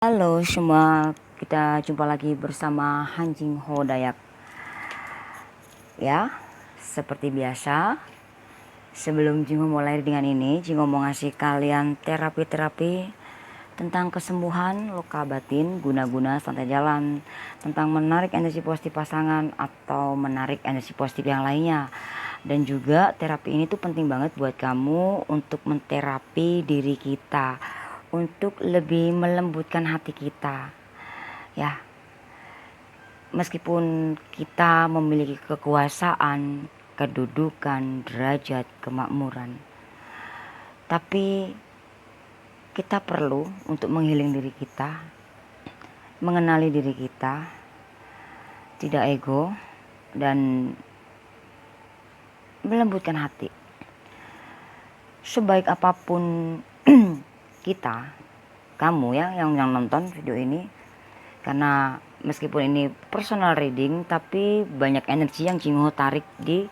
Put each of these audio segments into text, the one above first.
Halo semua, kita jumpa lagi bersama Hanjing Ho Dayak. Ya, seperti biasa, sebelum Jingho mulai dengan ini, Jingho mau ngasih kalian terapi-terapi tentang kesembuhan luka batin, guna-guna santai jalan, tentang menarik energi positif pasangan atau menarik energi positif yang lainnya. Dan juga terapi ini tuh penting banget buat kamu untuk menterapi diri kita, untuk lebih melembutkan hati kita. Ya, meskipun kita memiliki kekuasaan, kedudukan, derajat, kemakmuran, tapi kita perlu untuk menghealing diri kita, mengenali diri kita, tidak ego, dan melembutkan hati. Sebaik apapun kita, kamu ya yang nonton video ini, karena meskipun ini personal reading, tapi banyak energi yang Jingho tarik di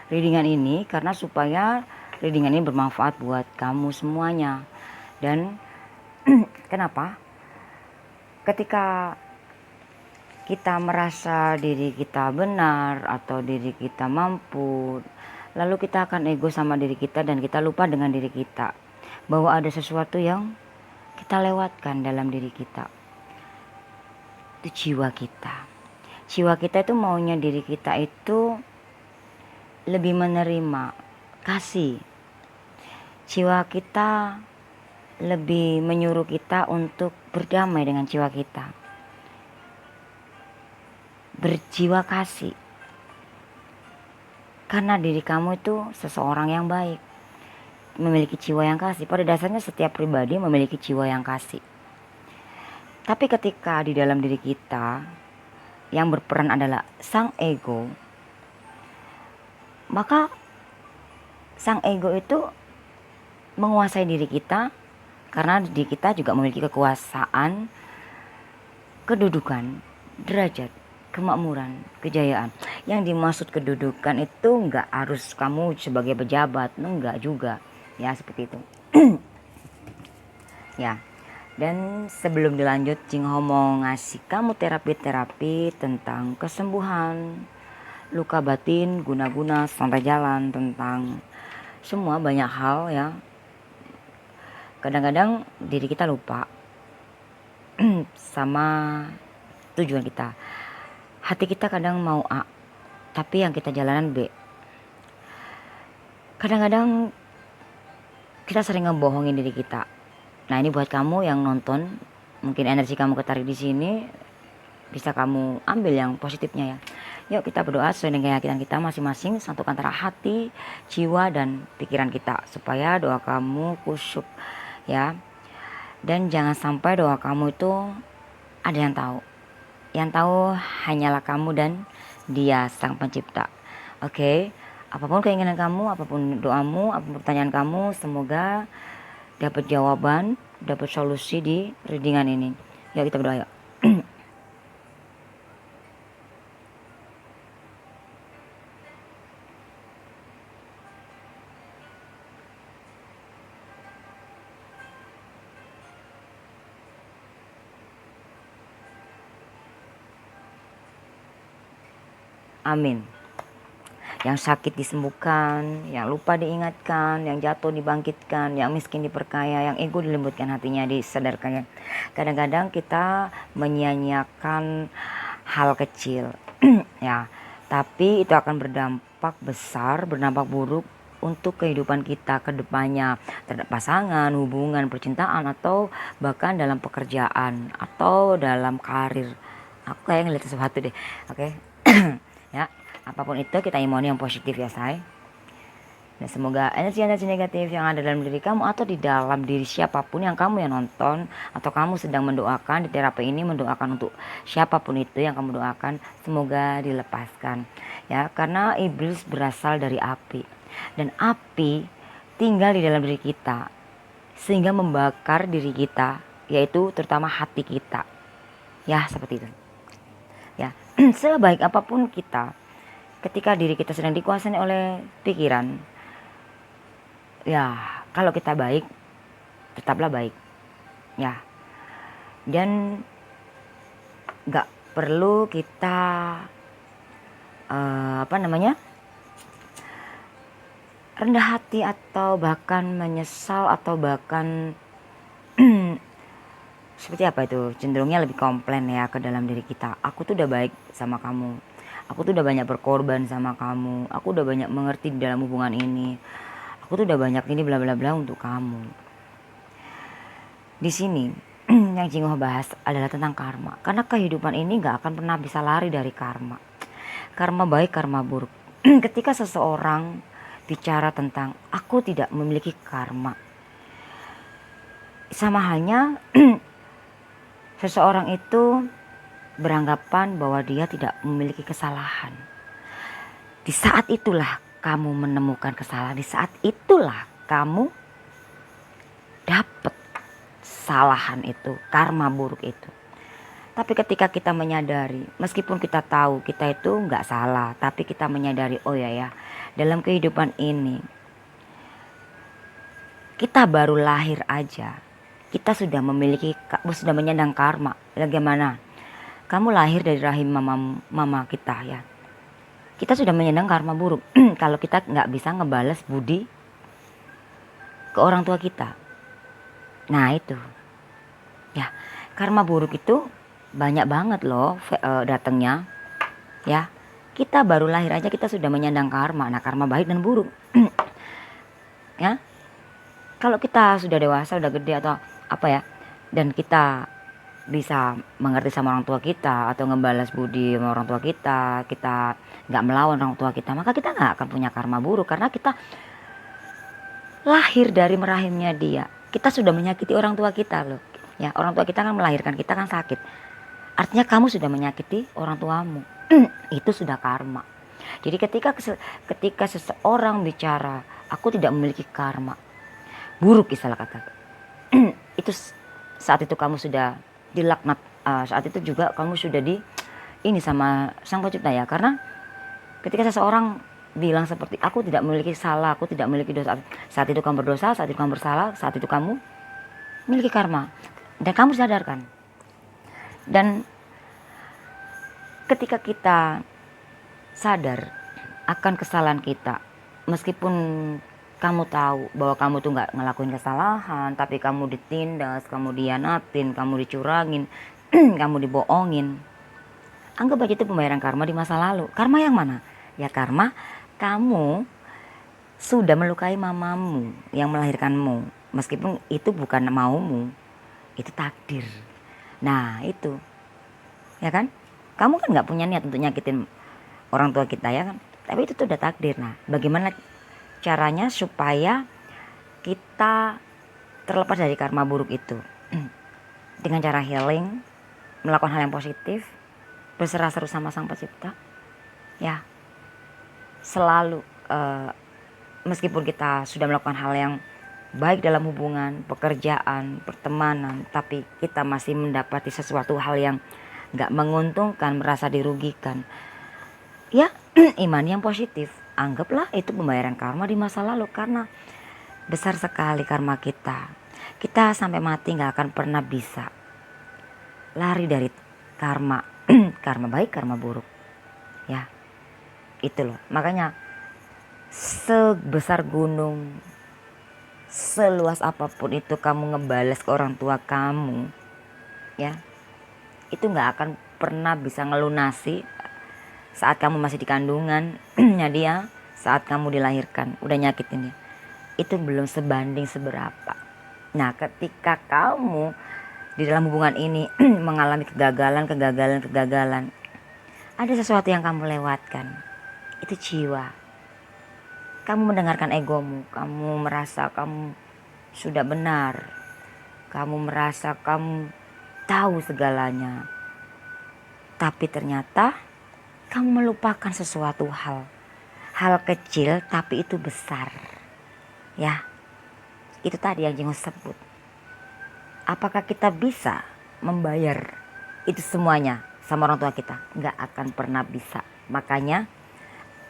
readingan ini karena supaya readingan ini bermanfaat buat kamu semuanya. Dan kenapa? Ketika kita merasa diri kita benar atau diri kita mampu, lalu kita akan ego sama diri kita dan kita lupa dengan diri kita bahwa ada sesuatu yang kita lewatkan dalam diri kita. Itu jiwa kita. Jiwa kita itu maunya diri kita itu lebih menerima, kasih. Jiwa kita lebih menyuruh kita untuk berdamai dengan jiwa kita, berjiwa kasih. Karena diri kamu itu seseorang yang baik, memiliki jiwa yang kasih. Pada dasarnya setiap pribadi memiliki jiwa yang kasih. Tapi ketika di dalam diri kita yang berperan adalah sang ego, maka sang ego itu menguasai diri kita, karena diri kita juga memiliki kekuasaan, kedudukan, derajat, kemakmuran, kejayaan. Yang dimaksud kedudukan itu enggak harus kamu sebagai pejabat, enggak juga ya, seperti itu. Ya, dan sebelum dilanjut, Jingho mau ngasih kamu terapi-terapi tentang kesembuhan luka batin, guna-guna santai jalan, tentang semua banyak hal ya. Kadang-kadang diri kita lupa sama tujuan kita. Hati kita kadang mau A, tapi yang kita jalanan B. Kadang-kadang kita sering ngebohongin diri kita. Nah, ini buat kamu yang nonton, mungkin energi kamu ketarik di sini, bisa kamu ambil yang positifnya ya. Yuk kita berdoa sesuai dengan keyakinan kita masing-masing, satukan antara hati, jiwa, dan pikiran kita, supaya doa kamu kusyuk ya. Dan jangan sampai doa kamu itu ada yang tahu. Yang tahu hanyalah kamu dan Dia sang pencipta. Oke, apapun keinginan kamu, apapun doamu, apapun pertanyaan kamu, semoga dapat jawaban, dapat solusi di readingan ini. Yuk kita berdoa yuk. Amin. Yang sakit disembuhkan, yang lupa diingatkan, yang jatuh dibangkitkan, yang miskin diperkaya, yang ego dilembutkan hatinya, disadarkan. Kadang-kadang kita menyia-nyiakan hal kecil ya, tapi itu akan berdampak besar, berdampak buruk untuk kehidupan kita ke depannya, terhadap pasangan, hubungan, percintaan, atau bahkan dalam pekerjaan atau dalam karir. Aku kayak ngeliat sesuatu deh. Oke. Ya, apapun itu kita imoni yang positif ya say. Dan semoga energi-energi negatif yang ada dalam diri kamu atau di dalam diri siapapun yang kamu yang nonton, atau kamu sedang mendoakan di terapi ini, mendoakan untuk siapapun itu yang kamu doakan, semoga dilepaskan ya. Karena iblis berasal dari api, dan api tinggal di dalam diri kita sehingga membakar diri kita, yaitu terutama hati kita ya, seperti itu ya. Sebaik apapun kita, ketika diri kita sedang dikuasai oleh pikiran, ya kalau kita baik, tetaplah baik ya. Dan gak perlu kita rendah hati atau bahkan menyesal atau bahkan seperti apa itu, cenderungnya lebih komplain ya ke dalam diri kita. Aku tuh udah baik sama kamu, aku tuh udah banyak berkorban sama kamu, aku udah banyak mengerti di dalam hubungan ini, aku tuh udah banyak ini bla bla bla untuk kamu. Di sini yang Jingoh bahas adalah tentang karma, karena kehidupan ini gak akan pernah bisa lari dari karma. Karma baik, karma buruk. Ketika seseorang bicara tentang aku tidak memiliki karma, sama halnya seseorang itu beranggapan bahwa dia tidak memiliki kesalahan. Di saat itulah kamu menemukan kesalahan, di saat itulah kamu dapat kesalahan itu, karma buruk itu. Tapi ketika kita menyadari, meskipun kita tahu kita itu nggak salah, tapi kita menyadari, oh ya, dalam kehidupan ini kita baru lahir aja, kita sudah sudah menyandang karma. Bagaimana? Kamu lahir dari rahim mama kita ya. Kita sudah menyandang karma buruk kalau kita nggak bisa ngebales budi ke orang tua kita. Nah itu, ya karma buruk itu banyak banget loh datangnya ya. Kita baru lahir aja kita sudah menyandang karma. Nah karma baik dan buruk ya. Kalau kita sudah dewasa, udah gede atau apa ya, dan kita bisa mengerti sama orang tua kita atau ngebalas budi sama orang tua kita, kita nggak melawan orang tua kita, maka kita nggak akan punya karma buruk karena kita lahir dari rahimnya dia. Kita sudah menyakiti orang tua kita loh ya. Orang tua kita kan melahirkan kita kan sakit, artinya kamu sudah menyakiti orang tuamu. Itu sudah karma. Jadi ketika seseorang bicara aku tidak memiliki karma buruk, istilah kata itu, saat itu kamu sudah dilaknat, saat itu juga kamu sudah ini sama Sang Pencipta ya. Karena ketika seseorang bilang seperti aku tidak memiliki salah, aku tidak memiliki dosa, saat itu kamu berdosa, saat itu kamu bersalah, saat itu kamu memiliki karma dan kamu sadarkan. Dan ketika kita sadar akan kesalahan kita, meskipun kamu tahu bahwa kamu tuh nggak ngelakuin kesalahan, tapi kamu ditindas, kamu dianatin, kamu dicurangin, kamu dibohongin, anggap aja itu pembayaran karma di masa lalu. Karma yang mana? Ya karma kamu sudah melukai mamamu yang melahirkanmu, meskipun itu bukan maumu, itu takdir. Nah itu, ya kan? Kamu kan nggak punya niat untuk nyakitin orang tua kita ya kan? Tapi itu tuh udah takdir. Nah bagaimana caranya supaya kita terlepas dari karma buruk itu? Dengan cara healing, melakukan hal yang positif, berserah seru sama Sang Pencipta ya. Selalu meskipun kita sudah melakukan hal yang baik dalam hubungan, pekerjaan, pertemanan, tapi kita masih mendapati sesuatu hal yang gak menguntungkan, merasa dirugikan ya, iman yang positif, anggaplah itu pembayaran karma di masa lalu. Karena besar sekali karma kita. Kita sampai mati gak akan pernah bisa lari dari karma. Karma baik, karma buruk ya. Itu loh, makanya sebesar gunung, seluas apapun itu kamu ngebales ke orang tua kamu ya, itu gak akan pernah bisa ngelunasi saat kamu masih di kandungan ya dia, saat kamu dilahirkan udah nyakitin dia, itu belum sebanding seberapa. Nah ketika kamu di dalam hubungan ini mengalami kegagalan, ada sesuatu yang kamu lewatkan, itu jiwa. Kamu mendengarkan egomu, kamu merasa kamu sudah benar, kamu merasa kamu tahu segalanya, tapi ternyata kamu melupakan sesuatu hal kecil tapi itu besar ya. Itu tadi yang Jingoh sebut, apakah kita bisa membayar itu semuanya sama orang tua kita? Nggak akan pernah bisa. Makanya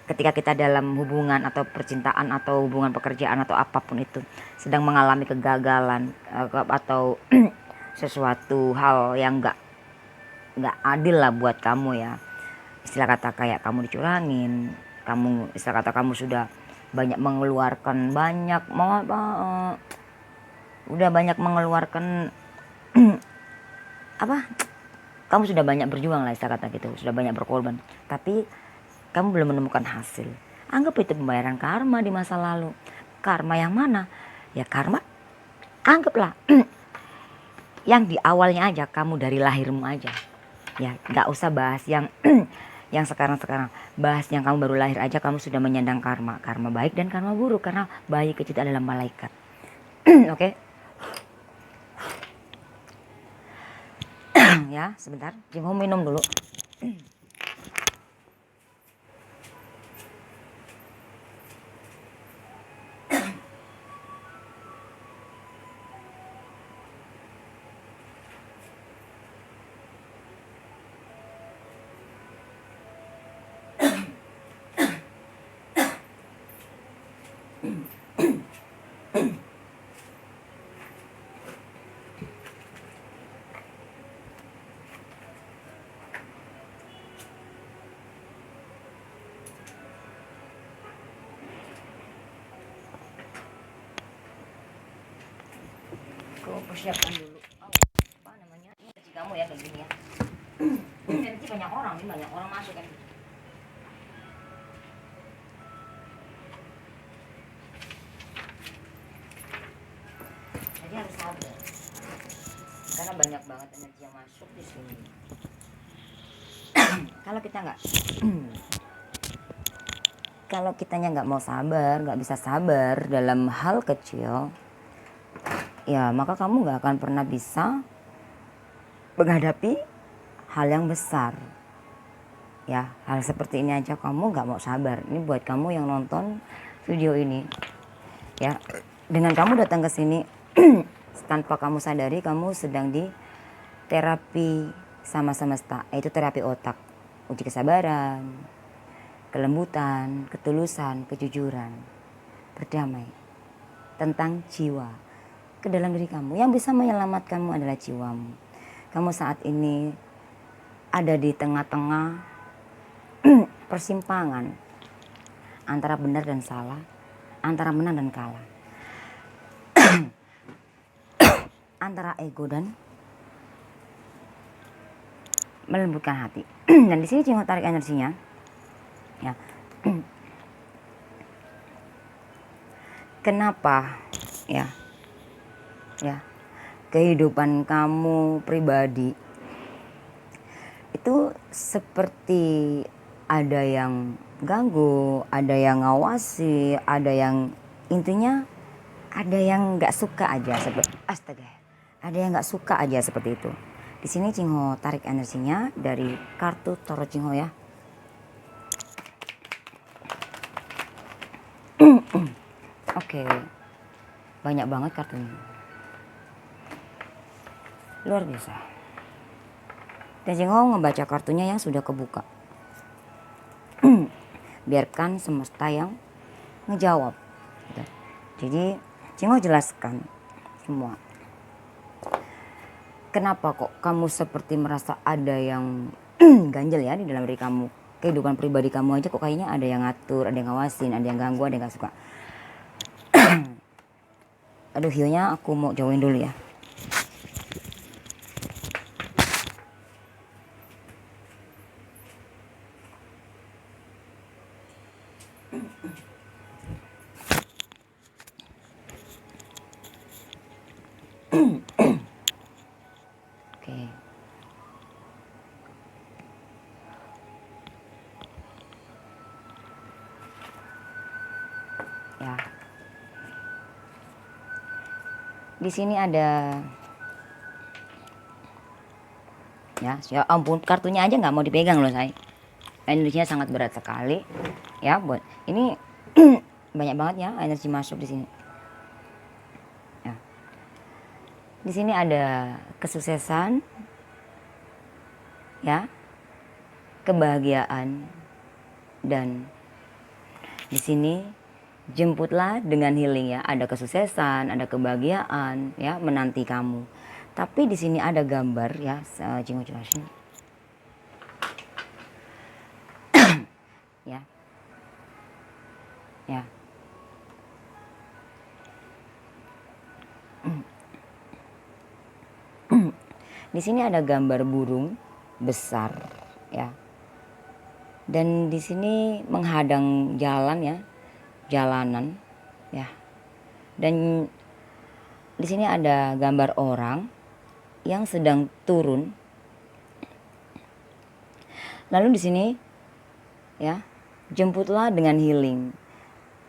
ketika kita dalam hubungan atau percintaan atau hubungan pekerjaan atau apapun itu sedang mengalami kegagalan atau sesuatu hal yang nggak adil lah buat kamu ya. Istilah kata kayak kamu dicurangin, istilah kata kamu sudah banyak mengeluarkan udah banyak mengeluarkan apa, kamu sudah banyak berjuang lah istilah kata gitu, sudah banyak berkorban, tapi kamu belum menemukan hasil. Anggap itu pembayaran karma di masa lalu. Karma yang mana? Ya karma, anggaplah yang di awalnya aja, kamu dari lahirmu aja. Ya nggak usah bahas yang yang sekarang, bahas yang kamu baru lahir aja kamu sudah menyandang karma baik dan karma buruk, karena bayi kecil itu adalah malaikat. Oke. Ya sebentar, Jingho minum dulu. Aku persiapkan dulu. Apa namanya? Ini energi kamu ya kayak gini ya. Energi banyak orang, ini banyak orang masuk kan. Jadi harus sabar. Karena banyak banget energi yang masuk di sini. Kalau kita nggak kalau kitanya nggak mau sabar, nggak bisa sabar dalam hal kecil, ya maka kamu nggak akan pernah bisa menghadapi hal yang besar. Ya hal seperti ini aja kamu nggak mau sabar. Ini buat kamu yang nonton video ini. Ya dengan kamu datang ke sini tanpa kamu sadari kamu sedang di terapi sama semesta, yaitu terapi otak, uji kesabaran, kelembutan, ketulusan, kejujuran, berdamai tentang jiwa ke dalam diri kamu. Yang bisa menyelamatkanmu adalah jiwamu. Kamu saat ini ada di tengah-tengah persimpangan antara benar dan salah, antara menang dan kalah, antara ego dan melembutkan hati. Dan di sini Jingho tarik energinya. Ya. Kenapa ya kehidupan kamu pribadi itu seperti ada yang ganggu, ada yang ngawasi, ada yang intinya ada yang nggak suka aja seperti ada yang nggak suka aja seperti itu. Di sini Jingho tarik energinya dari kartu Tarot Jingho ya. Oke, banyak banget kartunya, luar biasa. Dan Jingho ngebaca kartunya yang sudah kebuka. Biarkan semesta yang ngejawab. Jadi Jingho jelaskan semua. Kenapa kok kamu seperti merasa ada yang ganjel ya di dalam diri kamu? Kehidupan pribadi kamu aja kok kayaknya ada yang ngatur, ada yang ngawasin, ada yang ganggu, ada yang gak suka. Aduh, hionya aku mau jauhin dulu ya. Oke. Ya. Di sini ada ya ampun, kartunya aja nggak mau dipegang loh saya. Energinya sangat berat sekali ya buat ini. Banyak banget ya energi masuk di sini. Ya. Di sini ada kesuksesan ya, kebahagiaan, dan di sini jemputlah dengan healing ya. Ada kesuksesan, ada kebahagiaan ya menanti kamu. Tapi di sini ada gambar ya, Jingo jelasin. Ya. Ya. Di sini ada gambar burung besar ya. Dan di sini menghadang jalan ya, jalanan ya. Dan di sini ada gambar orang yang sedang turun. Lalu di sini ya, jemputlah dengan healing.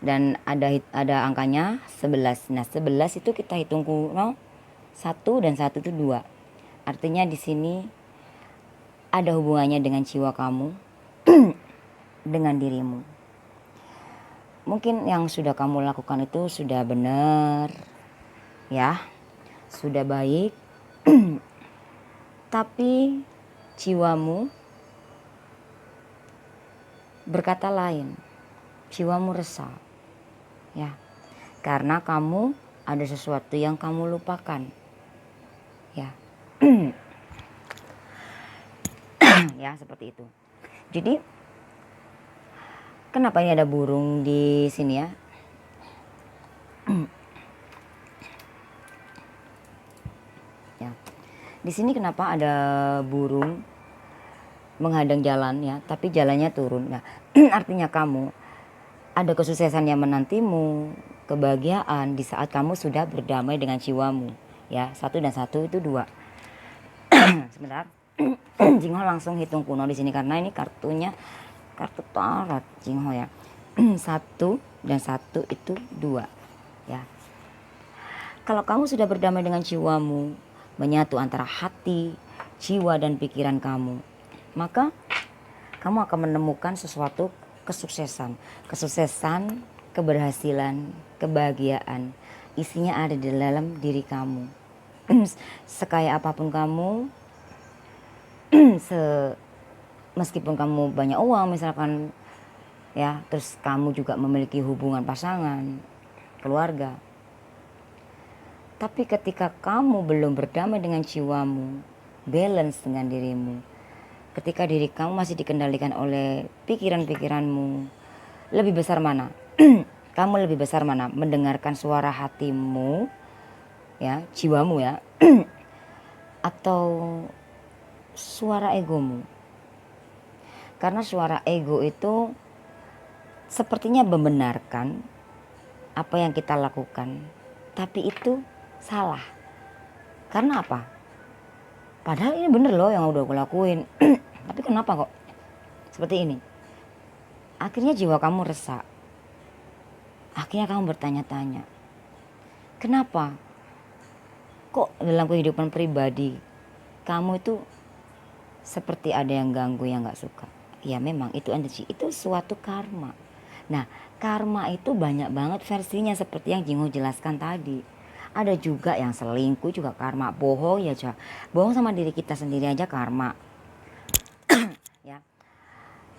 Dan ada angkanya 11. Nah, 11 itu kita hitung kuno 1 dan 1 itu 2. Artinya di sini ada hubungannya dengan jiwa kamu dengan dirimu. Mungkin yang sudah kamu lakukan itu sudah benar ya, sudah baik. Tapi jiwamu berkata lain. Jiwamu resah ya, karena kamu ada sesuatu yang kamu lupakan ya. Ya, seperti itu. Jadi kenapa ini ada burung di sini ya? Ya. Di sini kenapa ada burung menghadang jalan ya, tapi jalannya turun. Nah, artinya kamu ada kesuksesan yang menantimu, kebahagiaan di saat kamu sudah berdamai dengan jiwamu ya. 1 dan 1 itu 2. Sebentar. Jingho langsung hitung kuno di sini karena ini kartunya kartu tarot Jingho ya. 1 dan 1 itu 2 ya. Kalau kamu sudah berdamai dengan jiwamu, menyatu antara hati, jiwa dan pikiran kamu, maka kamu akan menemukan sesuatu kesuksesan, keberhasilan, kebahagiaan. Isinya ada di dalam diri kamu. Sekaya apapun kamu, meskipun kamu banyak uang misalkan ya, terus kamu juga memiliki hubungan pasangan, keluarga, tapi ketika kamu belum berdamai dengan jiwamu, balance dengan dirimu, ketika diri kamu masih dikendalikan oleh pikiran-pikiranmu, lebih besar mana? Kamu lebih besar mana? Mendengarkan suara hatimu ya, jiwamu ya, atau suara egomu? Karena suara ego itu sepertinya membenarkan apa yang kita lakukan, tapi itu salah. Karena apa? Padahal ini bener loh yang udah aku lakuin. Tapi kenapa kok seperti ini? Akhirnya jiwa kamu resah. Akhirnya kamu bertanya-tanya, kenapa? Kok dalam kehidupan pribadi kamu itu seperti ada yang ganggu, yang gak suka? Ya memang itu energi, itu suatu karma. Nah, karma itu banyak banget versinya seperti yang Jingho jelaskan tadi. Ada juga yang selingkuh juga karma, bohong ya, bohong sama diri kita sendiri aja karma. Ya.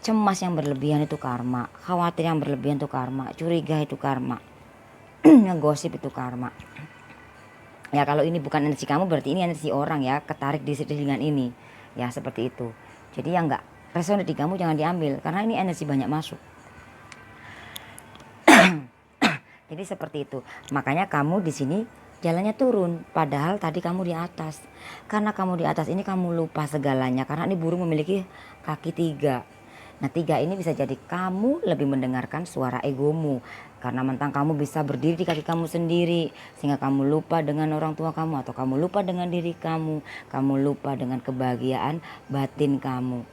Cemas yang berlebihan itu karma, khawatir yang berlebihan itu karma, curiga itu karma, ngegosip itu karma. Ya kalau ini bukan energi kamu berarti ini energi orang ya, ketarik di dengan ini. Ya seperti itu. Jadi yang enggak resonate di kamu jangan diambil karena ini energi banyak masuk. Jadi seperti itu. Makanya kamu di sini jalannya turun, padahal tadi kamu di atas. Karena kamu di atas ini kamu lupa segalanya karena ini burung memiliki kaki 3. Nah 3 ini bisa jadi kamu lebih mendengarkan suara egomu. Karena mentang kamu bisa berdiri di kaki kamu sendiri, sehingga kamu lupa dengan orang tua kamu, atau kamu lupa dengan diri kamu lupa dengan kebahagiaan batin kamu.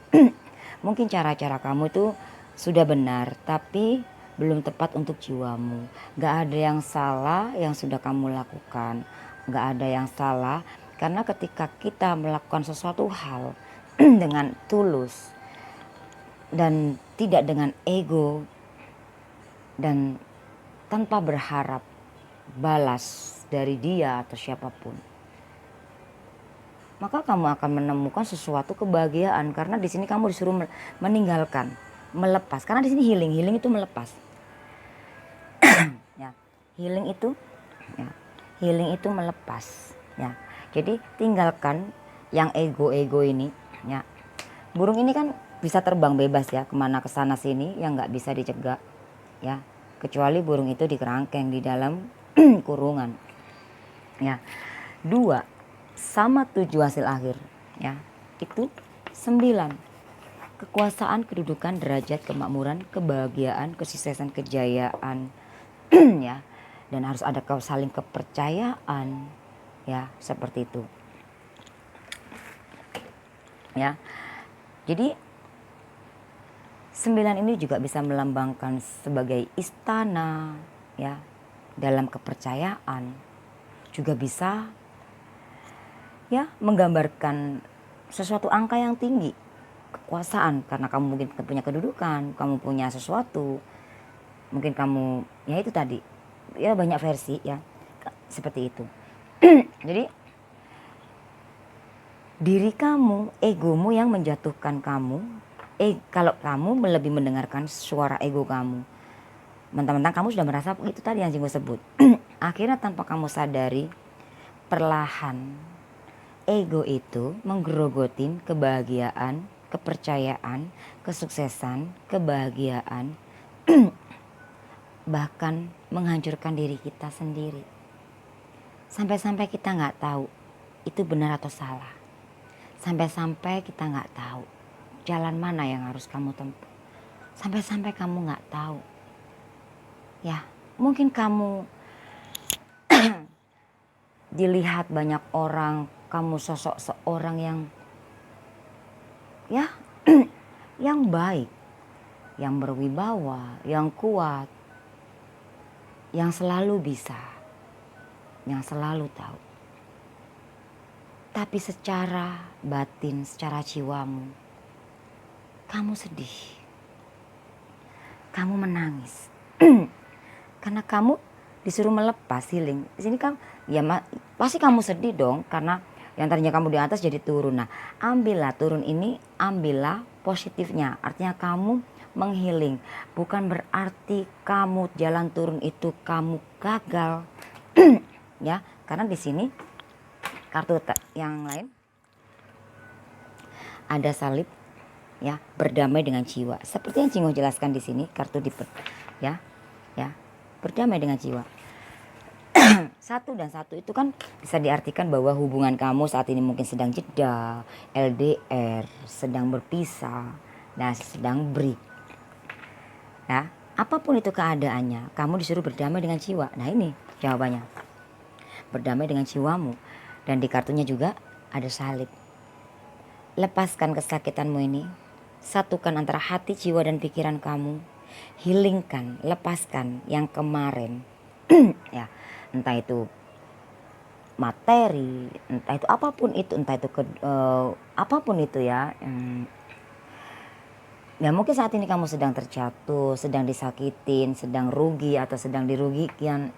Mungkin cara-cara kamu itu sudah benar, tapi belum tepat untuk jiwamu. Gak ada yang salah yang sudah kamu lakukan, gak ada yang salah. Karena ketika kita melakukan sesuatu hal dengan tulus dan tidak dengan ego dan tanpa berharap balas dari dia atau siapapun, maka kamu akan menemukan sesuatu kebahagiaan. Karena di sini kamu disuruh meninggalkan, melepas. Karena di sini healing itu melepas. Ya, healing itu melepas. Ya, Jadi tinggalkan yang ego-ego ini ya. Burung ini kan bisa terbang bebas ya kemana kesana sini yang nggak bisa dicegah ya, kecuali burung itu dikerangkeng di dalam kurungan ya. Dua, sama tujuh hasil akhir ya, itu 9, kekuasaan, kedudukan, derajat, kemakmuran, kebahagiaan, kesuksesan, kejayaan ya, dan harus ada saling kepercayaan ya, seperti itu ya. Jadi 9 ini juga bisa melambangkan sebagai istana ya, dalam kepercayaan, juga bisa ya menggambarkan sesuatu angka yang tinggi, kekuasaan, karena kamu mungkin punya kedudukan, kamu punya sesuatu, mungkin kamu ya itu tadi ya, banyak versi ya seperti itu. Jadi diri kamu, egomu yang menjatuhkan kamu. Kalau kamu lebih mendengarkan suara ego kamu, mentang-mentang kamu sudah merasa itu tadi yang gue sebut. Akhirnya tanpa kamu sadari, perlahan ego itu menggerogotin kebahagiaan, kepercayaan, kesuksesan, kebahagiaan, bahkan menghancurkan diri kita sendiri. Sampai-sampai kita nggak tahu itu benar atau salah. Sampai-sampai kita nggak tahu jalan mana yang harus kamu tempuh. Sampai-sampai kamu nggak tahu. Ya, mungkin kamu dilihat banyak orang, kamu sosok seorang yang ya yang baik, yang berwibawa, yang kuat, yang selalu bisa, yang selalu tahu. Tapi secara batin, secara jiwamu, kamu sedih, kamu menangis, karena kamu disuruh melepas, healing. Di sini kan, ya pasti kamu sedih dong, karena yang tadinya kamu di atas jadi turun. Nah, ambillah turun ini, ambillah positifnya. Artinya kamu menghealing, bukan berarti kamu jalan turun itu kamu gagal, ya. Karena di sini kartu yang lain ada salib ya, berdamai dengan jiwa, seperti yang Cingo jelaskan di sini, kartu di ya berdamai dengan jiwa. 1 dan 1 itu kan bisa diartikan bahwa hubungan kamu saat ini mungkin sedang jeda, LDR, sedang berpisah, nah sedang break ya. Apapun itu keadaannya, kamu disuruh berdamai dengan jiwa. Nah ini jawabannya, berdamai dengan jiwamu. Dan di kartunya juga ada salib. Lepaskan kesakitanmu ini. Satukan antara hati, jiwa, dan pikiran kamu. Healingkan, lepaskan yang kemarin. Ya, entah itu materi, entah itu apapun itu, entah itu apapun itu ya. Ya mungkin saat ini kamu sedang terjatuh, sedang disakitin, sedang rugi atau sedang dirugikan,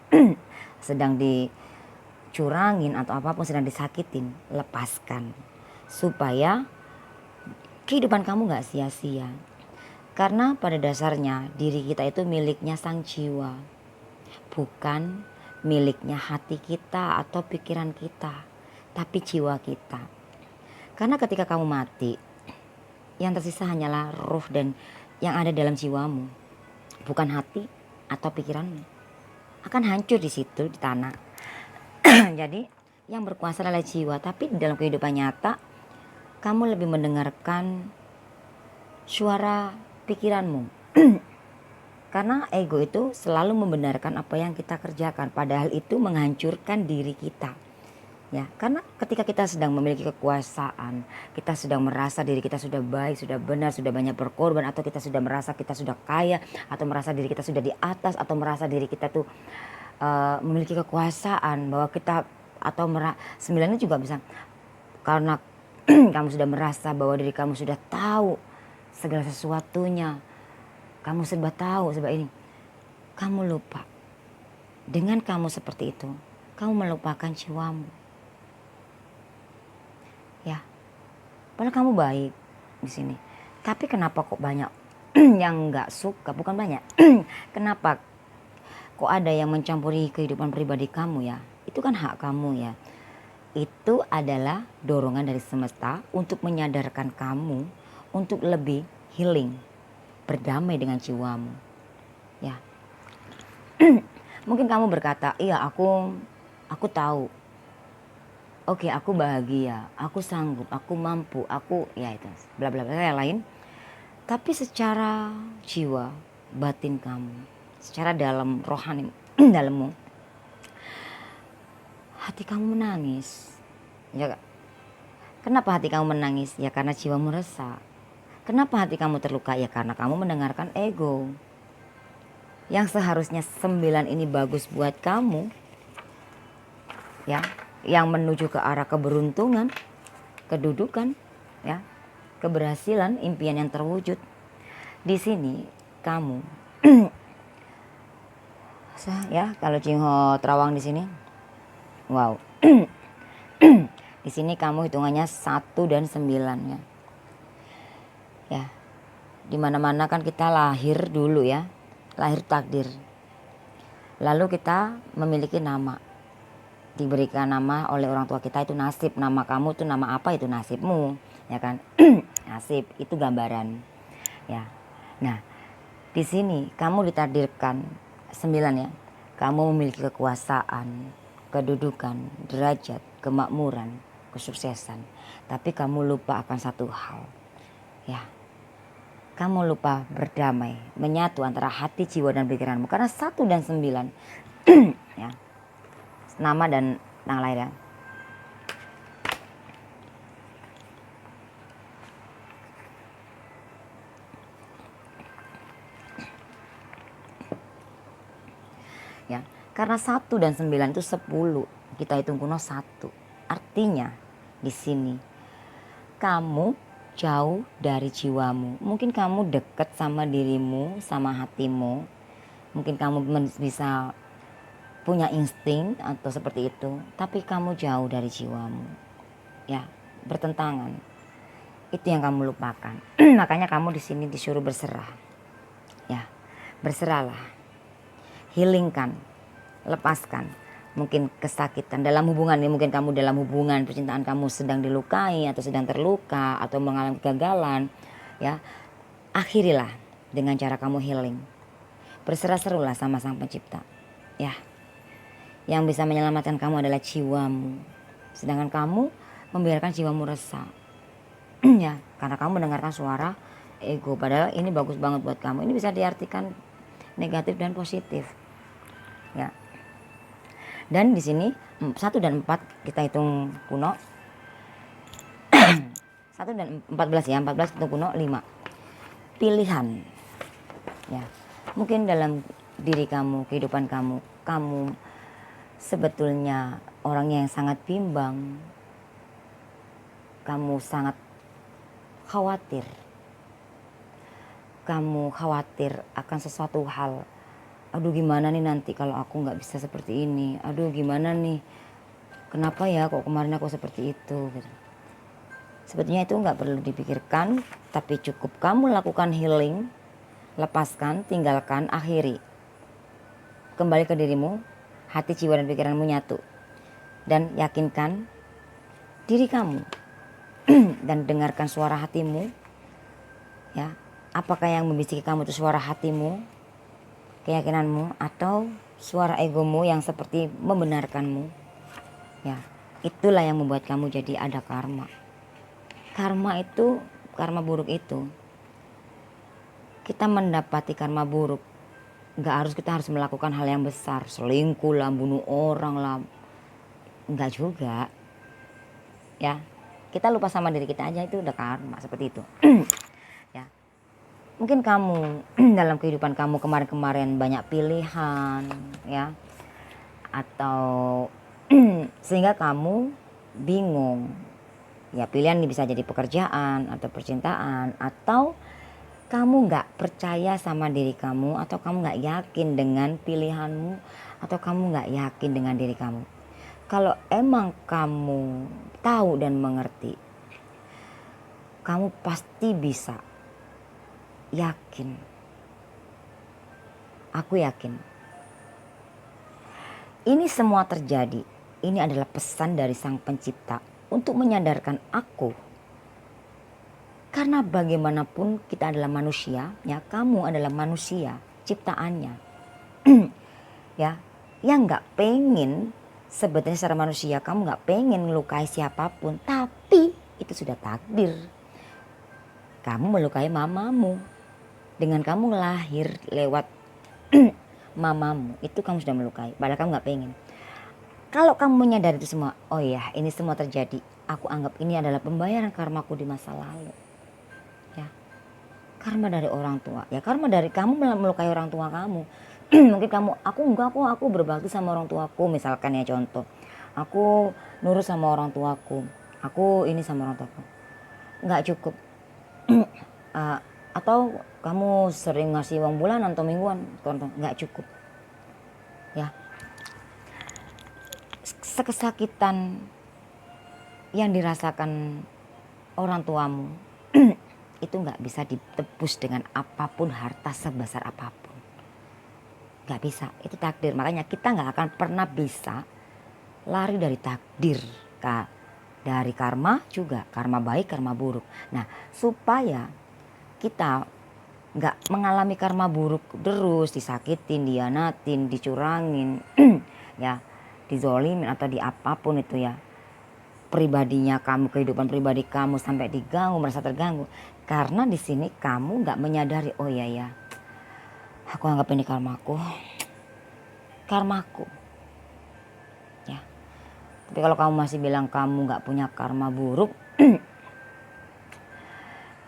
sedang curangin atau apapun, sedang disakitin, lepaskan supaya kehidupan kamu gak sia-sia. Karena pada dasarnya diri kita itu miliknya sang jiwa, bukan miliknya hati kita atau pikiran kita, tapi jiwa kita. Karena ketika kamu mati, yang tersisa hanyalah ruh dan yang ada dalam jiwamu, bukan hati atau pikiranmu. Akan hancur di situ, di tanah. Jadi yang berkuasa adalah jiwa. Tapi di dalam kehidupan nyata, kamu lebih mendengarkan suara pikiranmu. Karena ego itu selalu membenarkan apa yang kita kerjakan, padahal itu menghancurkan diri kita. Ya, karena ketika kita sedang memiliki kekuasaan, kita sedang merasa diri kita sudah baik, sudah benar, sudah banyak berkorban, atau kita sudah merasa kita sudah kaya, atau merasa diri kita sudah di atas, atau merasa diri kita tuh memiliki kekuasaan, bahwa kita atau 9 ini juga bisa karena kamu sudah merasa bahwa diri kamu sudah tahu segala sesuatunya, kamu serba tahu serba ini, kamu lupa. Dengan kamu seperti itu, kamu melupakan jiwamu. Ya, padahal kamu baik di sini. Tapi kenapa kok banyak yang nggak suka? Bukan banyak. Kenapa kok ada yang mencampuri kehidupan pribadi kamu ya? Itu kan hak kamu ya. Itu adalah dorongan dari semesta untuk menyadarkan kamu untuk lebih healing, berdamai dengan jiwamu. Ya. Mungkin kamu berkata, iya aku tahu. Oke, aku bahagia, aku sanggup, aku mampu, aku ya itu bla bla bla yang lain. Tapi secara jiwa, batin kamu, secara dalam rohani dalammu, hati kamu menangis. Ya, kenapa hati kamu menangis? Ya karena jiwamu resah. Kenapa hati kamu terluka? Ya karena kamu mendengarkan ego. Yang seharusnya 9 ini bagus buat kamu. Ya, yang menuju ke arah keberuntungan, kedudukan, ya, keberhasilan, impian yang terwujud. Di sini kamu ya, kalau Jingho terawang di sini. Wow. Di sini kamu hitungannya 1 dan 9 ya. Ya. Di mana-mana kan kita lahir dulu ya. Lahir takdir. Lalu kita memiliki nama. Diberikan nama oleh orang tua kita, itu nasib. Nama kamu itu nama apa, itu nasibmu, ya kan? Nasib itu gambaran. Ya. Nah, di sini kamu ditakdirkan 9 ya. Kamu memiliki kekuasaan, kedudukan, derajat, kemakmuran, kesuksesan. Tapi kamu lupa akan satu hal. Ya. Kamu lupa berdamai, menyatu antara hati, jiwa dan pikiranmu. Karena 1 dan 9 ya. Nama dan tanggal lahir ya. Ya, karena 1 dan 9 itu 10. Kita hitung kuno 1. Artinya di sini kamu jauh dari jiwamu. Mungkin kamu dekat sama dirimu, sama hatimu. Mungkin kamu bisa punya insting atau seperti itu, tapi kamu jauh dari jiwamu. Ya, bertentangan. Itu yang kamu lupakan. Makanya kamu di sini disuruh berserah. Ya, berserahlah. Healingkan, lepaskan. Mungkin kesakitan dalam hubungan ini, mungkin kamu dalam hubungan percintaan kamu sedang dilukai atau sedang terluka atau mengalami kegagalan, ya. Akhirilah dengan cara kamu healing. Berserah-serulah sama Sang Pencipta. Ya. Yang bisa menyelamatkan kamu adalah jiwamu. Sedangkan kamu membiarkan jiwamu resah. Ya, karena kamu mendengarkan suara ego. Padahal ini bagus banget buat kamu. Ini bisa diartikan negatif dan positif. Ya. Dan di sini 1 dan 4 kita hitung kuno. 1 dan 14 ya, 14 hitung kuno 5. Pilihan. Ya. Mungkin dalam diri kamu, kehidupan kamu sebetulnya orang yang sangat bimbang. Kamu sangat khawatir. Kamu khawatir akan sesuatu hal. Aduh gimana nih nanti kalau aku gak bisa seperti ini. Aduh gimana nih. Kenapa ya kok kemarin aku seperti itu. Gitu. Sebetulnya itu gak perlu dipikirkan. Tapi cukup kamu lakukan healing. Lepaskan, tinggalkan, akhiri. Kembali ke dirimu. Hati, jiwa dan pikiranmu nyatu. Dan yakinkan diri kamu. Dan dengarkan suara hatimu. Ya, apakah yang membisiki kamu itu suara hatimu, keyakinanmu, atau suara egomu yang seperti membenarkanmu. Ya, itulah yang membuat kamu jadi ada karma. Karma itu, karma buruk itu, kita mendapati karma buruk. Kita harus melakukan hal yang besar, selingkuh lah, bunuh orang lah, enggak juga. Ya, kita lupa sama diri kita aja, itu udah karma seperti itu. Ya, mungkin kamu dalam kehidupan kamu kemarin-kemarin banyak pilihan, ya, atau sehingga kamu bingung. Ya, pilihan ini bisa jadi pekerjaan atau percintaan, atau kamu nggak percaya sama diri kamu, atau kamu nggak yakin dengan pilihanmu, atau kamu nggak yakin dengan diri kamu. Kalau emang kamu tahu dan mengerti, kamu pasti bisa. Yakin. Aku yakin. Ini semua terjadi ini adalah pesan dari Sang Pencipta untuk menyadarkan aku. Karena bagaimanapun kita adalah manusia, ya kamu adalah manusia ciptaannya. Ya, yang nggak pengen sebetulnya secara manusia kamu nggak pengen melukai siapapun, tapi itu sudah takdir. Kamu melukai mamamu dengan kamu lahir lewat mamamu, itu kamu sudah melukai, padahal kamu nggak pengen. Kalau kamu menyadari itu semua, oh ya ini semua terjadi, aku anggap ini adalah pembayaran karmaku di masa lalu. Ya, karma dari orang tua, ya karma dari kamu melukai orang tua kamu. Mungkin kamu, aku enggak kok, aku berbakti sama orang tuaku, misalkan ya contoh, aku nurut sama orang tuaku, aku ini sama orang tuaku, nggak cukup. Atau kamu sering ngasih uang bulanan atau mingguan, nggak cukup. Ya, kesakitan yang dirasakan orang tuamu itu nggak bisa ditebus dengan apapun, harta sebesar apapun, nggak bisa. Itu takdir. Makanya kita nggak akan pernah bisa lari dari takdir, dari karma juga, karma baik, karma buruk. Nah, supaya kita nggak mengalami karma buruk terus, disakitin, dianatin, dicurangin, ya, dizolimin atau di apapun itu ya, pribadinya kamu, kehidupan pribadi kamu sampai diganggu, merasa terganggu, karena di sini kamu nggak menyadari, oh iya ya, aku anggap ini karmaku, ya. Tapi kalau kamu masih bilang kamu nggak punya karma buruk,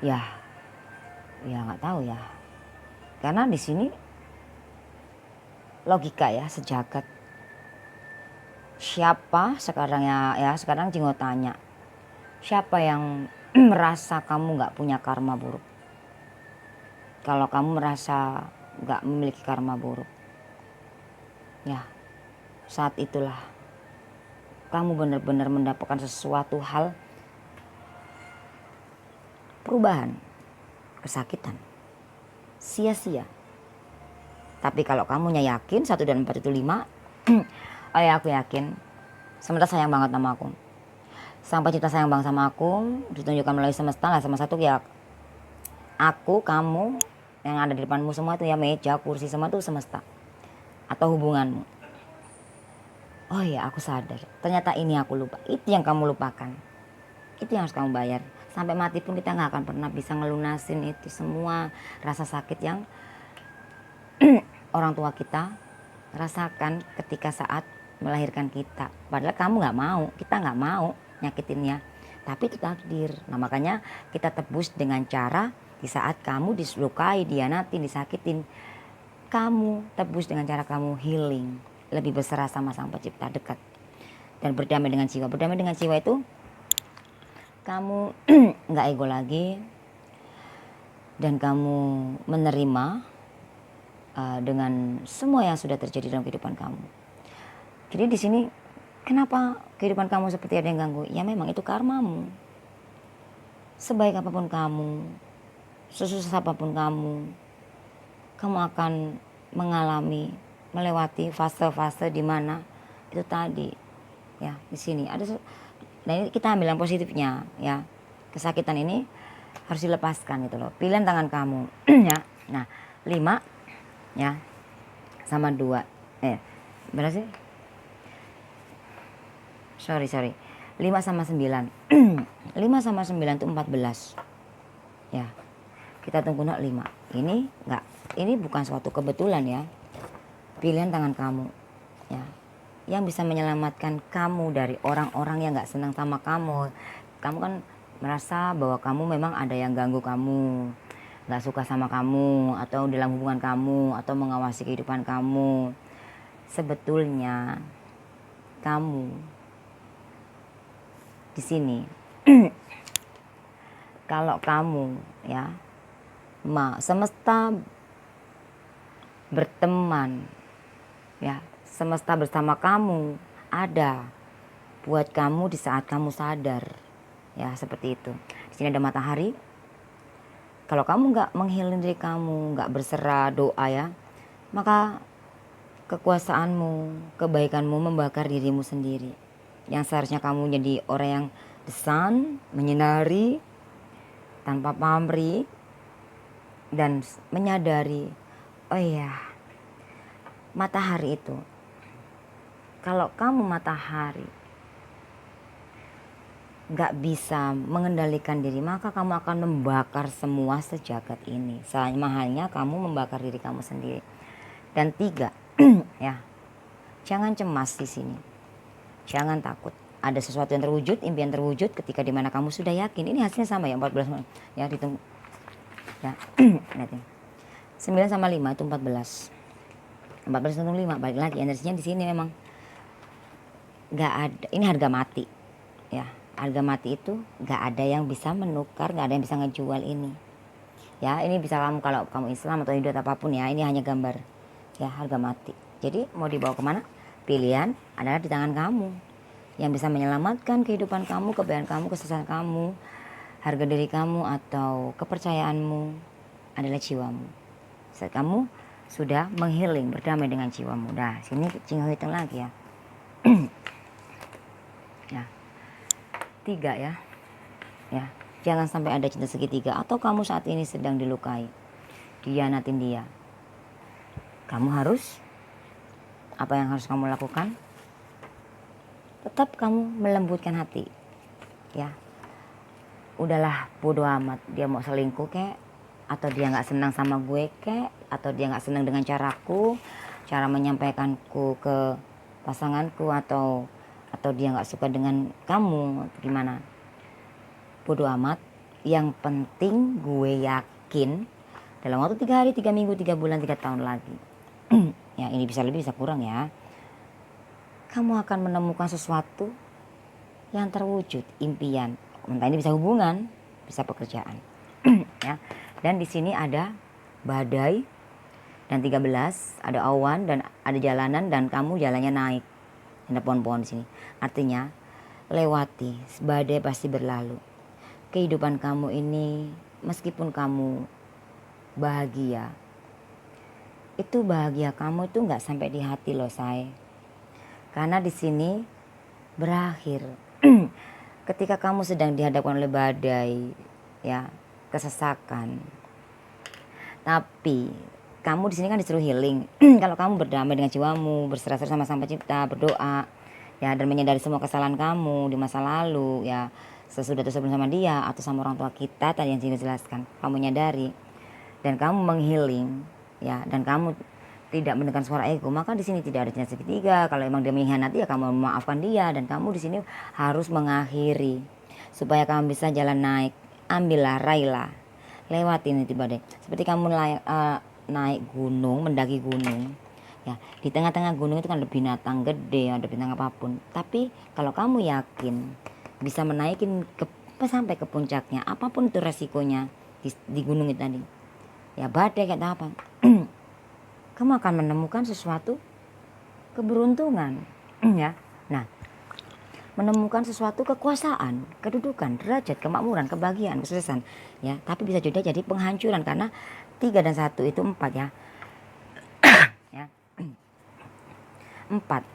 ya nggak tahu ya, karena di sini logika ya sejagat. Siapa sekarang ya sekarang Jingo tanya, siapa yang merasa kamu nggak punya karma buruk? Kalau kamu merasa nggak memiliki karma buruk, ya saat itulah kamu benar-benar mendapatkan sesuatu hal perubahan, kesakitan, sia-sia. Tapi kalau kamunya yakin 1 dan 4 itu 5, oh ya aku yakin semesta sayang banget sama aku. Sang Pencipta sayang banget sama aku, ditunjukkan melalui semesta lah, sama satu ya aku, kamu, yang ada di depanmu semua itu ya, meja, kursi, semua itu semesta atau hubunganmu. Oh ya aku sadar, ternyata ini aku lupa. Itu yang kamu lupakan, itu yang harus kamu bayar. Sampai mati pun kita gak akan pernah bisa ngelunasin itu semua rasa sakit yang orang tua kita rasakan ketika saat melahirkan kita. Padahal kamu gak mau, kita gak mau nyakitinnya, tapi itu takdir. Nah makanya kita tebus dengan cara di saat kamu dilukai, dianatin, disakitin, kamu tebus dengan cara kamu healing, lebih berserah sama Sang Pencipta, dekat dan berdamai dengan jiwa. Berdamai dengan jiwa itu kamu nggak ego lagi, dan kamu menerima dengan semua yang sudah terjadi dalam kehidupan kamu. Jadi di sini kenapa kehidupan kamu seperti ada yang ganggu? Ya memang itu karmamu. Sebaik apapun kamu, sesusah apapun kamu akan mengalami, melewati fase-fase di mana itu tadi ya, di sini ada. Nah ini kita ambil yang positifnya ya, kesakitan ini harus dilepaskan gitu loh, pilihan tangan kamu. Ya. Nah 5 ya sama 2 berapa sih, sorry 5 sama 9 5 sama 9 itu 14 ya. Kita tunggu 5 ini enggak, ini bukan suatu kebetulan ya, pilihan tangan kamu ya, yang bisa menyelamatkan kamu dari orang-orang yang nggak senang sama kamu. Kamu kan merasa bahwa kamu memang ada yang ganggu kamu, nggak suka sama kamu, atau dalam hubungan kamu, atau mengawasi kehidupan kamu. Sebetulnya kamu di sini kalau kamu ya semesta berteman ya, semesta bersama kamu, ada buat kamu di saat kamu sadar ya, seperti itu. Di sini ada matahari. Kalau kamu nggak menghealing diri kamu, nggak berserah doa ya, maka kekuasaanmu, kebaikanmu membakar dirimu sendiri. Yang seharusnya kamu jadi orang yang the sun, menyinari tanpa pamrih dan menyadari, oh iya, matahari itu, kalau kamu matahari gak bisa mengendalikan diri, maka kamu akan membakar semua sejagat ini. Sama halnya kamu membakar diri kamu sendiri. Dan 3, ya, jangan cemas di sini, jangan takut. Ada sesuatu yang terwujud, impian terwujud ketika dimana kamu sudah yakin. Ini hasilnya sama ya, 14, ya ditunggu. Ya, lihat 9 sama 5 itu 14. 14 untuk 5, balik lagi energinya di sini memang gak ada. Ini harga mati, ya. Harga mati itu gak ada yang bisa menukar, gak ada yang bisa ngejual ini. Ya, ini bisa kamu kalau kamu Islam atau Hindu atau apapun ya, ini hanya gambar. Ya, harga mati. Jadi mau dibawa kemana? Pilihan adalah di tangan kamu. Yang bisa menyelamatkan kehidupan kamu, kebaikan kamu, kesuksesan kamu, harga diri kamu atau kepercayaanmu adalah jiwamu. Saat kamu sudah menghealing, berdamai dengan jiwamu. Nah, sini tinggal hitung lagi ya. Ya. 3 ya. Ya, jangan sampai ada cinta segitiga atau kamu saat ini sedang dilukai. Dihianatin dia. Kamu harus, apa yang harus kamu lakukan? Tetap kamu melembutkan hati. Ya. Udahlah, bodo amat dia mau selingkuh kek, atau dia nggak senang sama gue kek, atau dia nggak senang dengan caraku, cara menyampaikanku ke pasanganku, atau dia nggak suka dengan kamu, gimana? Bodo amat. Yang penting gue yakin dalam waktu 3 hari, 3 minggu, 3 bulan, 3 tahun lagi. Ya, ini bisa lebih, bisa kurang ya. Kamu akan menemukan sesuatu yang terwujud, impian. Entah ini bisa hubungan, bisa pekerjaan. Ya. Dan di sini ada badai dan 13, ada awan dan ada jalanan dan kamu jalannya naik. Ada pohon-pohon di sini. Artinya lewati, badai pasti berlalu. Kehidupan kamu ini meskipun kamu bahagia, itu bahagia kamu itu nggak sampai di hati loh, say. Karena di sini berakhir ketika kamu sedang dihadapkan oleh badai, ya, kesesakan. Tapi kamu di sini kan disuruh healing. Kalau kamu berdamai dengan jiwamu, berserah-serah sama Sang Pencipta, berdoa, ya, dan menyadari semua kesalahan kamu di masa lalu, ya, sesudah atau sebelum sama dia atau sama orang tua kita tadi yang saya jelaskan, kamu menyadari dan kamu menghealing, ya, dan kamu tidak mendengar suara ego, maka di sini tidak ada cinta segitiga. Kalau emang dia mengkhianati, ya kamu memaafkan dia, dan kamu di sini harus mengakhiri supaya kamu bisa jalan naik. Ambillah, raihlah, lewatin itu badai. Seperti kamu naik gunung, mendaki gunung, ya, di tengah-tengah gunung itu kan ada binatang gede, ada binatang apapun. Tapi kalau kamu yakin bisa menaikin sampai ke puncaknya, apapun itu resikonya di gunung itu tadi, ya, badai kayak apa, kamu akan menemukan sesuatu keberuntungan, ya. Nah, menemukan sesuatu kekuasaan, kedudukan, derajat, kemakmuran, kebahagiaan, kesuksesan, ya. Tapi bisa juga jadi penghancuran karena 3 dan 1 itu 4, ya. Ya. 4.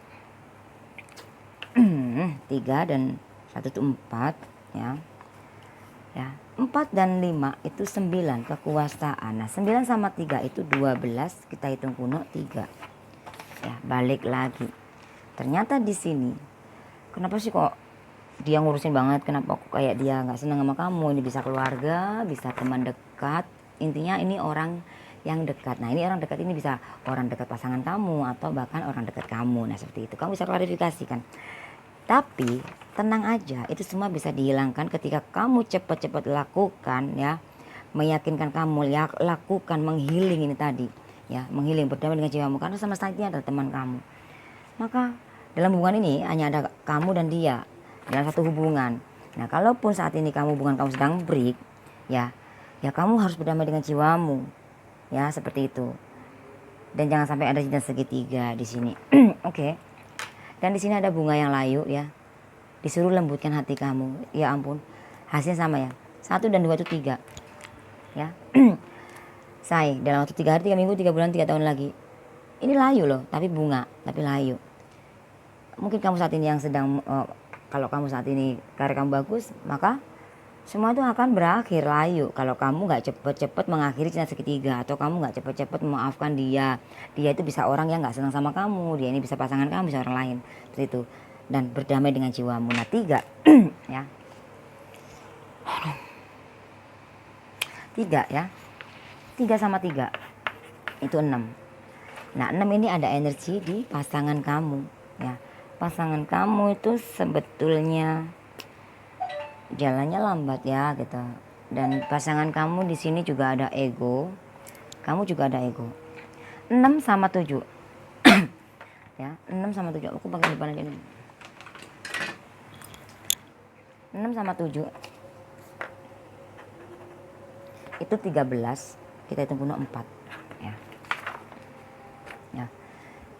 3 dan 1 itu 4, ya. Ya, 4 dan 5 itu 9, kekuasaan. Nah, 9 sama 3 itu 12, kita hitung kuno 3. Ya, balik lagi. Ternyata di sini, kenapa sih kok dia ngurusin banget, kenapa kok kayak dia nggak senang sama kamu? Ini bisa keluarga, bisa teman dekat. Intinya ini orang yang dekat. Nah, ini orang dekat ini bisa orang dekat pasangan kamu atau bahkan orang dekat kamu. Nah, seperti itu. Kamu bisa klarifikasikan. Tapi tenang aja, itu semua bisa dihilangkan ketika kamu cepat-cepat lakukan, ya, meyakinkan kamu, ya, lakukan menghealing ini tadi, ya, menghealing, berdamai dengan jiwamu, karena sama sekali adalah teman kamu. Maka dalam hubungan ini hanya ada kamu dan dia dalam satu hubungan. Nah, kalaupun saat ini hubungan kamu sedang break, ya, kamu harus berdamai dengan jiwamu, ya, seperti itu. Dan jangan sampai ada cinta segitiga di sini. Oke. Dan di sini ada bunga yang layu, ya. Disuruh lembutkan hati kamu. Ya ampun. Hasilnya sama, ya. 1 dan 2 itu 3. Ya. Say, dalam waktu 3 hari, 3 minggu, 3 bulan, 3 tahun lagi. Ini layu loh, tapi bunga, tapi layu. Mungkin kamu saat ini yang sedang kalau kamu saat ini karir kamu bagus, maka semua itu akan berakhir layu kalau kamu nggak cepet-cepet mengakhiri cinta segitiga, atau kamu nggak cepet-cepet memaafkan dia. Dia itu bisa orang yang nggak senang sama kamu, dia ini bisa pasangan kamu, bisa orang lain seperti itu, dan berdamai dengan jiwamu. Nah 3 ya, 3 ya, 3 sama 3 itu 6. Nah 6 ini ada energi di pasangan kamu ya. Pasangan kamu itu sebetulnya jalannya lambat ya gitu, dan pasangan kamu di sini juga ada ego, kamu juga ada ego. 6 sama 7 ya, 6 sama 7 aku pakai depan aja nih. 6 sama 7 itu 13, kita hitung kuno 4 ya. Ya.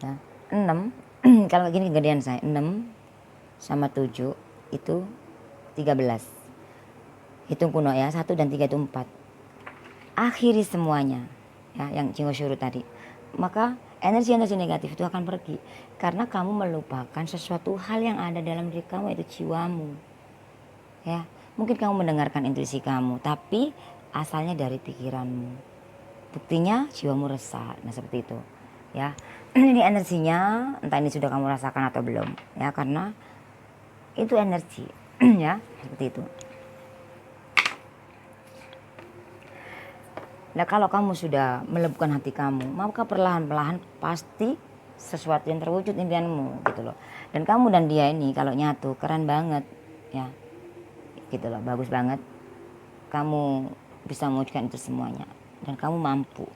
Ya. 6 kalau gini kegedean saya, 6 sama 7 itu 13. Hitung kuno ya, 1 dan 3 itu 4. Akhiri semuanya ya, yang Jingo Shuru tadi. Maka energi-energi negatif itu akan pergi karena kamu melupakan sesuatu hal yang ada dalam diri kamu, yaitu jiwamu. Ya, mungkin kamu mendengarkan intuisi kamu, tapi asalnya dari pikiranmu. Buktinya jiwamu resah. Nah, seperti itu. Ya. Ini energinya, entah ini sudah kamu rasakan atau belum. Ya, karena itu energi ya, seperti itu. Nah kalau kamu sudah melebupkan hati kamu, maka perlahan-lahan pasti sesuatu yang terwujud impianmu gitu loh. Dan kamu dan dia ini kalau nyatu keren banget ya, gitu loh, bagus banget. Kamu bisa mewujudkan itu semuanya dan kamu mampu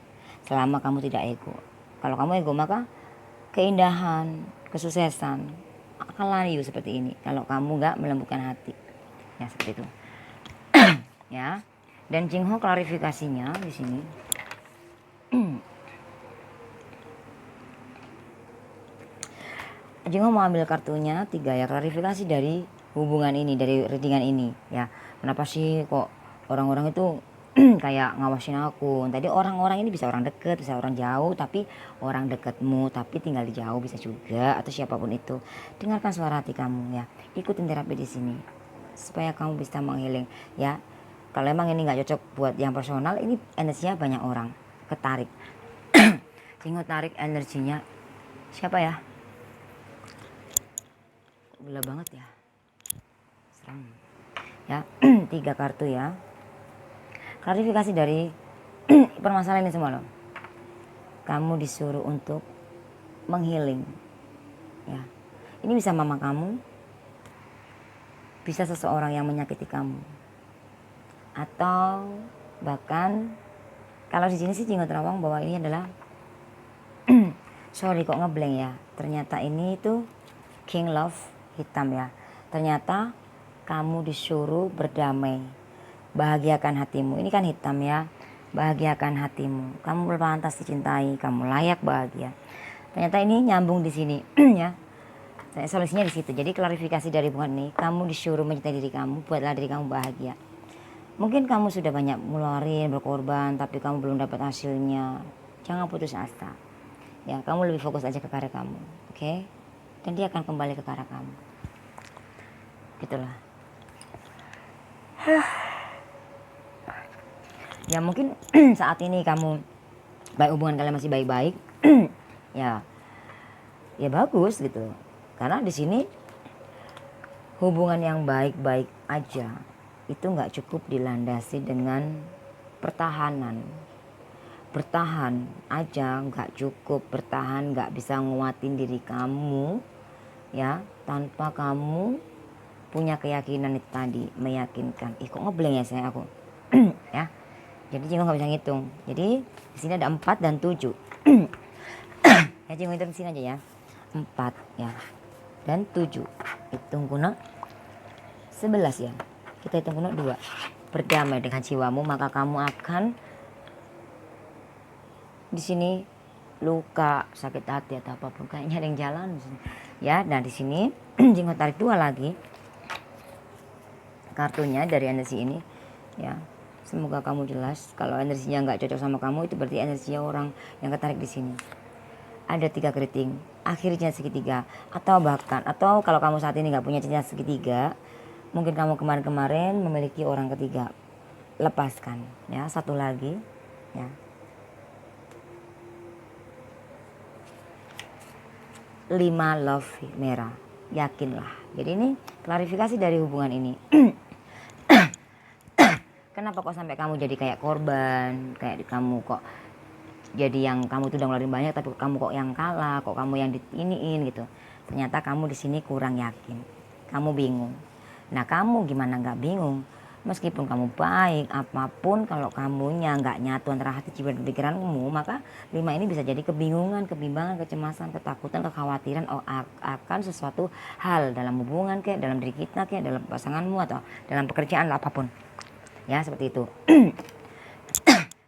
selama kamu tidak ego. Kalau kamu ego maka keindahan, kesuksesan akan layu seperti ini kalau kamu nggak melembutkan hati ya, seperti itu. Ya. Dan Jingho klarifikasinya di sini. Jingho mau ambil kartunya 3 ya, klarifikasi dari hubungan ini, dari readingan ini ya. Kenapa sih kok orang-orang itu kayak ngawasin aku? Tadi orang-orang ini bisa orang deket, bisa orang jauh, tapi orang dekatmu tapi tinggal di jauh bisa juga, atau siapapun itu. Dengarkan suara hati kamu ya. Ikutin terapi di sini supaya kamu bisa menghealing ya. Kalau emang ini nggak cocok buat yang personal, ini energinya banyak orang ketarik. Jingho tarik energinya siapa ya? Gila banget ya, serem ya. 3 kartu ya, klarifikasi dari permasalahan ini semua loh. Kamu disuruh untuk menghealing ya. Ini bisa mama kamu, bisa seseorang yang menyakiti kamu, atau bahkan kalau di sini sih Jingho terawang bahwa ini adalah sorry kok ngeblank ya, ternyata ini itu King Love hitam ya. Ternyata kamu disuruh berdamai, bahagiakan hatimu. Ini kan hitam ya, bahagiakan hatimu. Kamu pantas dicintai, kamu layak bahagia. Ternyata ini nyambung di sini ya. Solusinya di situ. Jadi klarifikasi dari hubungan ini, kamu disuruh mencintai diri kamu, buatlah diri kamu bahagia. Mungkin kamu sudah banyak ngeluarin, berkorban, tapi kamu belum dapat hasilnya. Jangan putus asa. Ya, kamu lebih fokus aja ke karya kamu, oke? Dan dia akan kembali ke karya kamu. Gitulah. Ya mungkin saat ini kamu hubungan kalian masih baik-baik, ya bagus gitu. Karena di sini hubungan yang baik-baik aja itu nggak cukup dilandasi dengan pertahanan. Bertahan aja nggak cukup, bertahan nggak bisa nguatin diri kamu ya, tanpa kamu punya keyakinan itu tadi, meyakinkan. Kok ngeblank ya saya aku ya. Jadi Jingho nggak bisa ngitung. Jadi di sini ada 4 dan 7 ya, Jingho hitung di sini aja ya, 4 ya dan 7. Hitung kuno 11 ya, kita hitung kuno 2. Berdamai dengan jiwamu, maka kamu akan di sini luka, sakit hati atau apapun kayaknya ada yang jalan ya. Nah di sini Jingho tarik 2 lagi kartunya dari energi ini ya. Semoga kamu jelas. Kalau energinya nggak cocok sama kamu, itu berarti energinya orang yang ketarik di sini. ada 3 keriting, akhiri cincin segitiga, atau bahkan, atau kalau kamu saat ini nggak punya cincin segitiga, mungkin kamu kemarin-kemarin memiliki orang ketiga, lepaskan ya. Satu lagi ya, 5 love merah, yakinlah. Jadi ini klarifikasi dari hubungan ini. Kenapa kok sampai kamu jadi kayak korban, kayak kamu kok jadi yang kamu tuh udah ngeluarin banyak tapi kamu kok yang kalah, kok kamu yang diiniin gitu. Ternyata kamu di sini kurang yakin, kamu bingung. Nah kamu gimana nggak bingung? Meskipun kamu baik apapun, kalau kamunya nggak nyatu antara hati, jiwa dan pikiranmu, maka 5 ini bisa jadi kebingungan, kebimbangan, kecemasan, ketakutan, kekhawatiran akan sesuatu hal dalam hubungan kayak dalam diri kita, kayak dalam pasanganmu atau dalam pekerjaan apapun ya, seperti itu.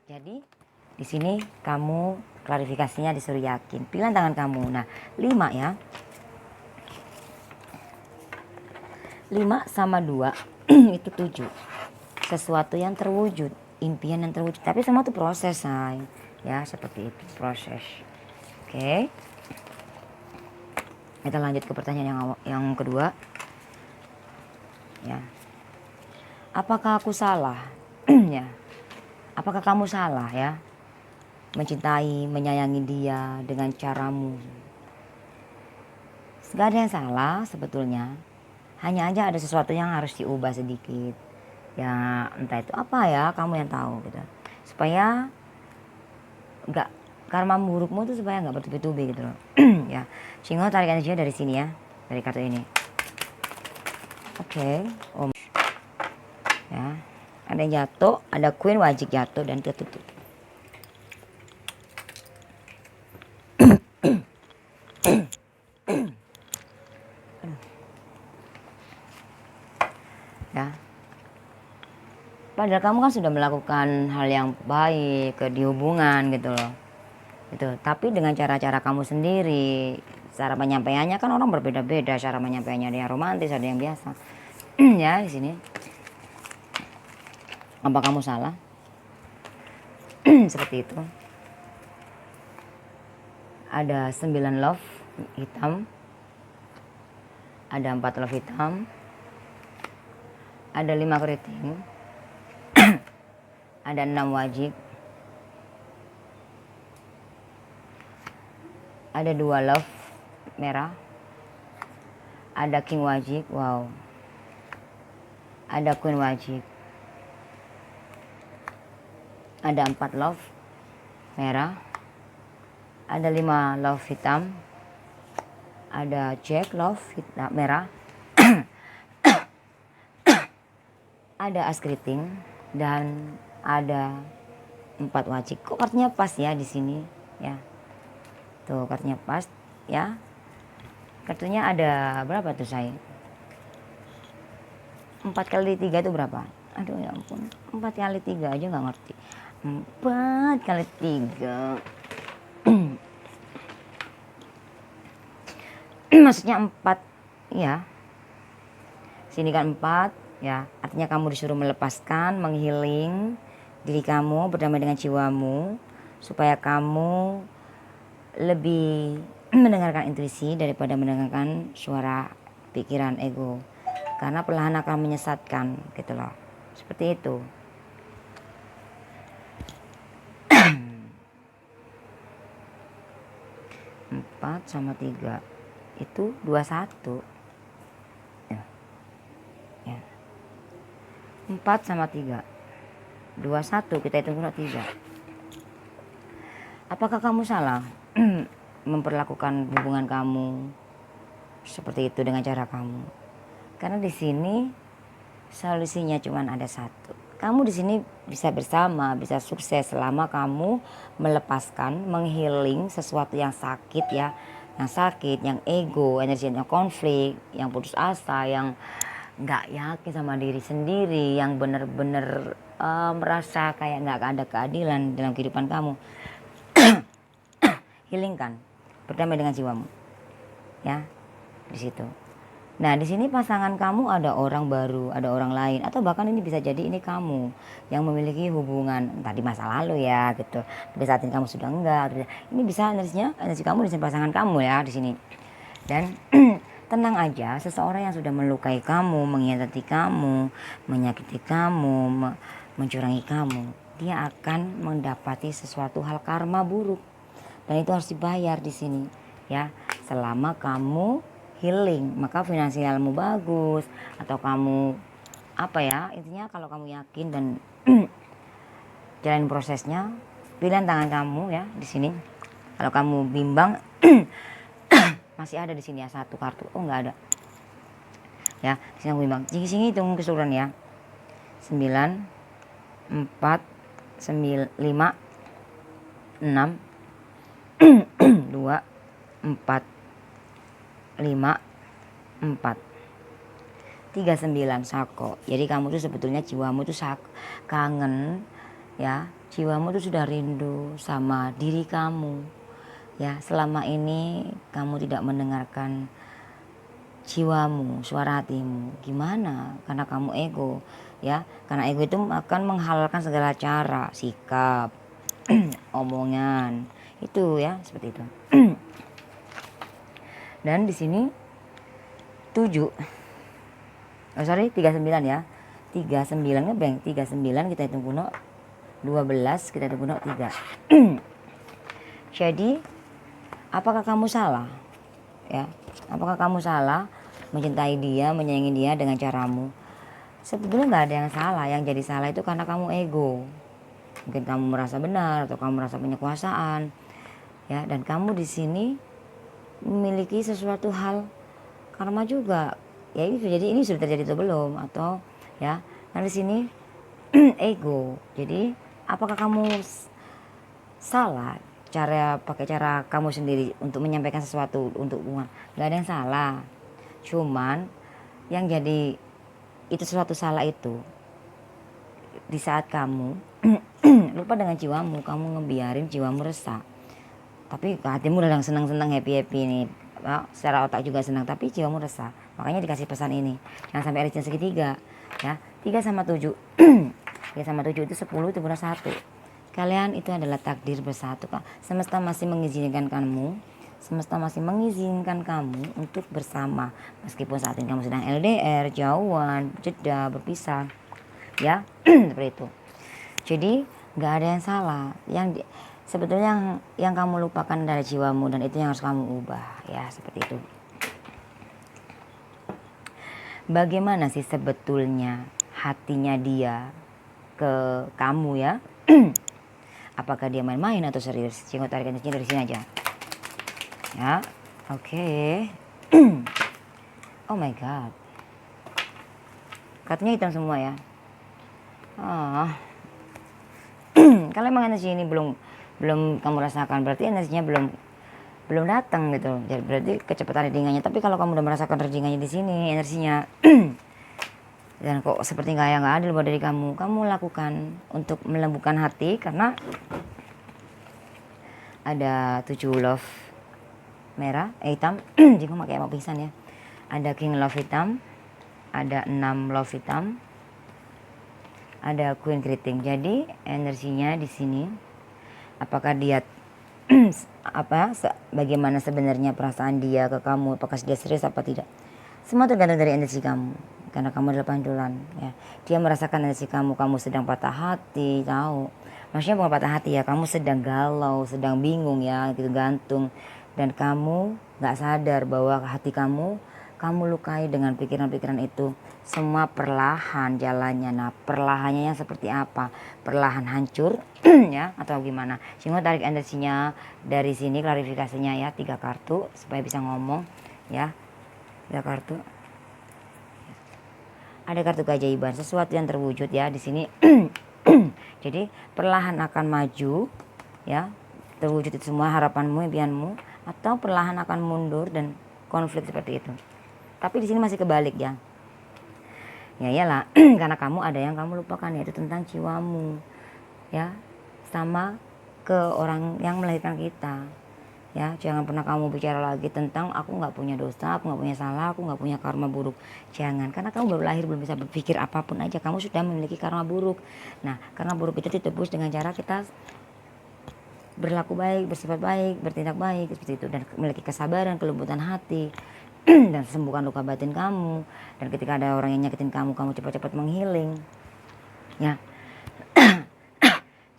Jadi di sini kamu klarifikasinya disuruh yakin, pilihan tangan kamu. Nah 5 ya, 5 sama 2 itu 7, sesuatu yang terwujud, impian yang terwujud, tapi semua itu proses say. Ya seperti itu, proses. Oke, kita lanjut ke pertanyaan yang kedua ya, apakah aku salah? Ya, apakah kamu salah ya mencintai, menyayangi dia dengan caramu? Gak ada yang salah sebetulnya, hanya aja ada sesuatu yang harus diubah sedikit ya, entah itu apa ya, kamu yang tahu gitu, supaya nggak, karma burukmu tuh supaya nggak bertubi-tubi gitu loh. Ya, Singo tarik energinya dari sini ya, dari kartu ini. Oke, Om ya, ada yang jatuh, ada Queen wajib jatuh dan tertutup. Ya, padahal kamu kan sudah melakukan hal yang baik di hubungan gitu loh, gitu. Tapi dengan cara-cara kamu sendiri, cara penyampaiannya kan orang berbeda-beda, cara penyampaiannya ada yang romantis, ada yang biasa. Ya di sini, apa kamu salah? Seperti itu. Ada 9 love hitam, ada 4 love hitam, ada 5 keriting, ada 6 wajib, ada 2 love merah, ada king wajib, wow, ada queen wajib, ada 4 love merah, ada 5 love hitam, ada jack love hitam merah, ada as keriting, dan ada 4 wajib. Kok kartunya pas ya di sini ya, tuh kartunya pas ya. Kartunya ada berapa tuh saya? 4 kali 3 itu berapa? Aduh ya ampun, 4 kali 3 aja nggak ngerti. 4 kali 3 maksudnya 4 ya, sini kan 4 ya, artinya kamu disuruh melepaskan, menghealing diri kamu, berdamai dengan jiwamu, supaya kamu lebih mendengarkan intuisi daripada mendengarkan suara pikiran ego, karena perlahan akan menyesatkan gitu loh, seperti itu. Empat sama 3 itu 21 ya. 4 sama 3 21, kita hitung dulu 3. Apakah kamu salah memperlakukan hubungan kamu seperti itu dengan cara kamu? Karena di sini solusinya cuma ada satu. Kamu di sini bisa bersama, bisa sukses selama kamu melepaskan, menghealing sesuatu yang sakit ya, yang sakit, yang ego, energinya konflik, yang putus asa, yang nggak yakin sama diri sendiri, yang benar-benar merasa kayak nggak ada keadilan dalam kehidupan kamu. Healingkan, berdamai dengan jiwamu ya, di situ. Nah, di sini pasangan kamu ada orang baru, ada orang lain, atau bahkan ini bisa jadi ini kamu yang memiliki hubungan entah di masa lalu ya gitu. Tapi saat ini kamu sudah enggak. Gitu. Ini bisa energi kamu di sini pasangan kamu ya di sini. Dan tenang aja, seseorang yang sudah melukai kamu, mengkhianati kamu, menyakiti kamu, mencurangi kamu, dia akan mendapati sesuatu hal karma buruk. Dan itu harus dibayar di sini ya. Selama kamu healing, maka finansialmu bagus, atau kamu apa ya, intinya kalau kamu yakin dan jalan prosesnya, pilihan tangan kamu ya di sini. Kalau kamu bimbang masih ada di sini ya satu kartu. Oh nggak ada ya, di sini aku bimbang. Di sini hitung keseluruhan ya, 9 4 5 6 2 4 5 4 39 Sako. Jadi kamu tuh sebetulnya jiwamu tuh kangen ya, jiwamu tuh sudah rindu sama diri kamu ya. Selama ini kamu tidak mendengarkan jiwamu, suara hatimu. Gimana? Karena kamu ego ya. Karena ego itu akan menghalalkan segala cara, sikap, omongan itu ya, seperti itu. Dan di sini 39 ya. 39 ngebeng, 39 kita hitung kuno, 12 kita hitung kuno 3. Jadi apakah kamu salah? Ya, apakah kamu salah mencintai dia, menyayangi dia dengan caramu? Sebetulnya nggak ada yang salah. Yang jadi salah itu karena kamu ego. Mungkin kamu merasa benar atau kamu merasa punya kekuasaan. Ya, dan kamu di sini memiliki sesuatu hal karma juga. Ya ini sudah terjadi atau belum, atau ya. Nah di sini ego. Jadi apakah kamu salah pakai cara kamu sendiri untuk menyampaikan sesuatu untuk hubungan? Nggak ada yang salah. Cuman yang jadi itu sesuatu salah itu di saat kamu lupa dengan jiwamu, kamu ngebiarin jiwamu resah. Tapi hatimu udah senang-senang, happy nih. Secara otak juga senang, tapi jiwamu resah. Makanya dikasih pesan ini, jangan sampai reaching segitiga ya. 3 sama 7 3 sama 7 itu 10, itu benar 1. Kalian itu adalah takdir bersatu. Semesta masih mengizinkan kamu, semesta masih mengizinkan kamu untuk bersama, meskipun saat ini kamu sedang LDR, jauhan, jeda, berpisah ya. Seperti itu. Jadi nggak ada yang salah. Yang sebetulnya yang kamu lupakan dari jiwamu, dan itu yang harus kamu ubah ya, seperti itu. Bagaimana sih sebetulnya hatinya dia ke kamu ya? Apakah dia main-main atau serius? Coba tarik energinya dari sini aja. Ya, oke. Oh my god. Kartunya hitam semua ya. Kalau emang energi ini belum kamu rasakan, berarti energinya belum datang gitu. Jadi berarti kecepatan readingannya. Tapi kalau kamu udah merasakan readingannya di sini, energinya dan kok seperti nggak adil buat dari kamu lakukan untuk melembutkan hati, karena ada 7 love merah hitam. Jika pakai mau pingsan ya. Ada king love hitam, ada 6 love hitam, ada queen keriting. Jadi energinya di sini, apakah dia bagaimana sebenarnya perasaan dia ke kamu, apakah dia serius apa tidak, semua tergantung dari energi kamu, karena kamu adalah pantulan ya. Dia merasakan energi kamu sedang patah hati, tahu, maksudnya bukan patah hati ya, kamu sedang galau, sedang bingung ya gitu, gantung, dan kamu nggak sadar bahwa hati kamu lukai dengan pikiran-pikiran itu. Semua perlahan jalannya. Nah, perlahannya seperti apa? Perlahan hancur ya atau gimana? Sehingga tarik energinya dari sini, klarifikasinya ya, 3 kartu supaya bisa ngomong ya. 3 kartu. Ada kartu keajaiban, sesuatu yang terwujud ya di sini. Jadi perlahan akan maju ya, terwujud itu semua harapanmu, impianmu, atau perlahan akan mundur dan konflik seperti itu. Tapi di sini masih kebalik ya. Ya iyalah, karena kamu ada yang kamu lupakan, yaitu tentang jiwamu ya, sama ke orang yang melahirkan kita Ya, jangan pernah kamu bicara lagi tentang aku nggak punya dosa, aku nggak punya salah, aku nggak punya karma buruk. Jangan, karena kamu baru lahir belum bisa berpikir apapun aja, kamu sudah memiliki karma buruk. Nah, karma buruk itu ditebus dengan cara kita berlaku baik, bersifat baik, bertindak baik seperti itu, dan memiliki kesabaran, kelembutan hati, dan sembuhkan luka batin kamu. Dan ketika ada orang yang nyakitin kamu, kamu cepat-cepat menghealing. Ya,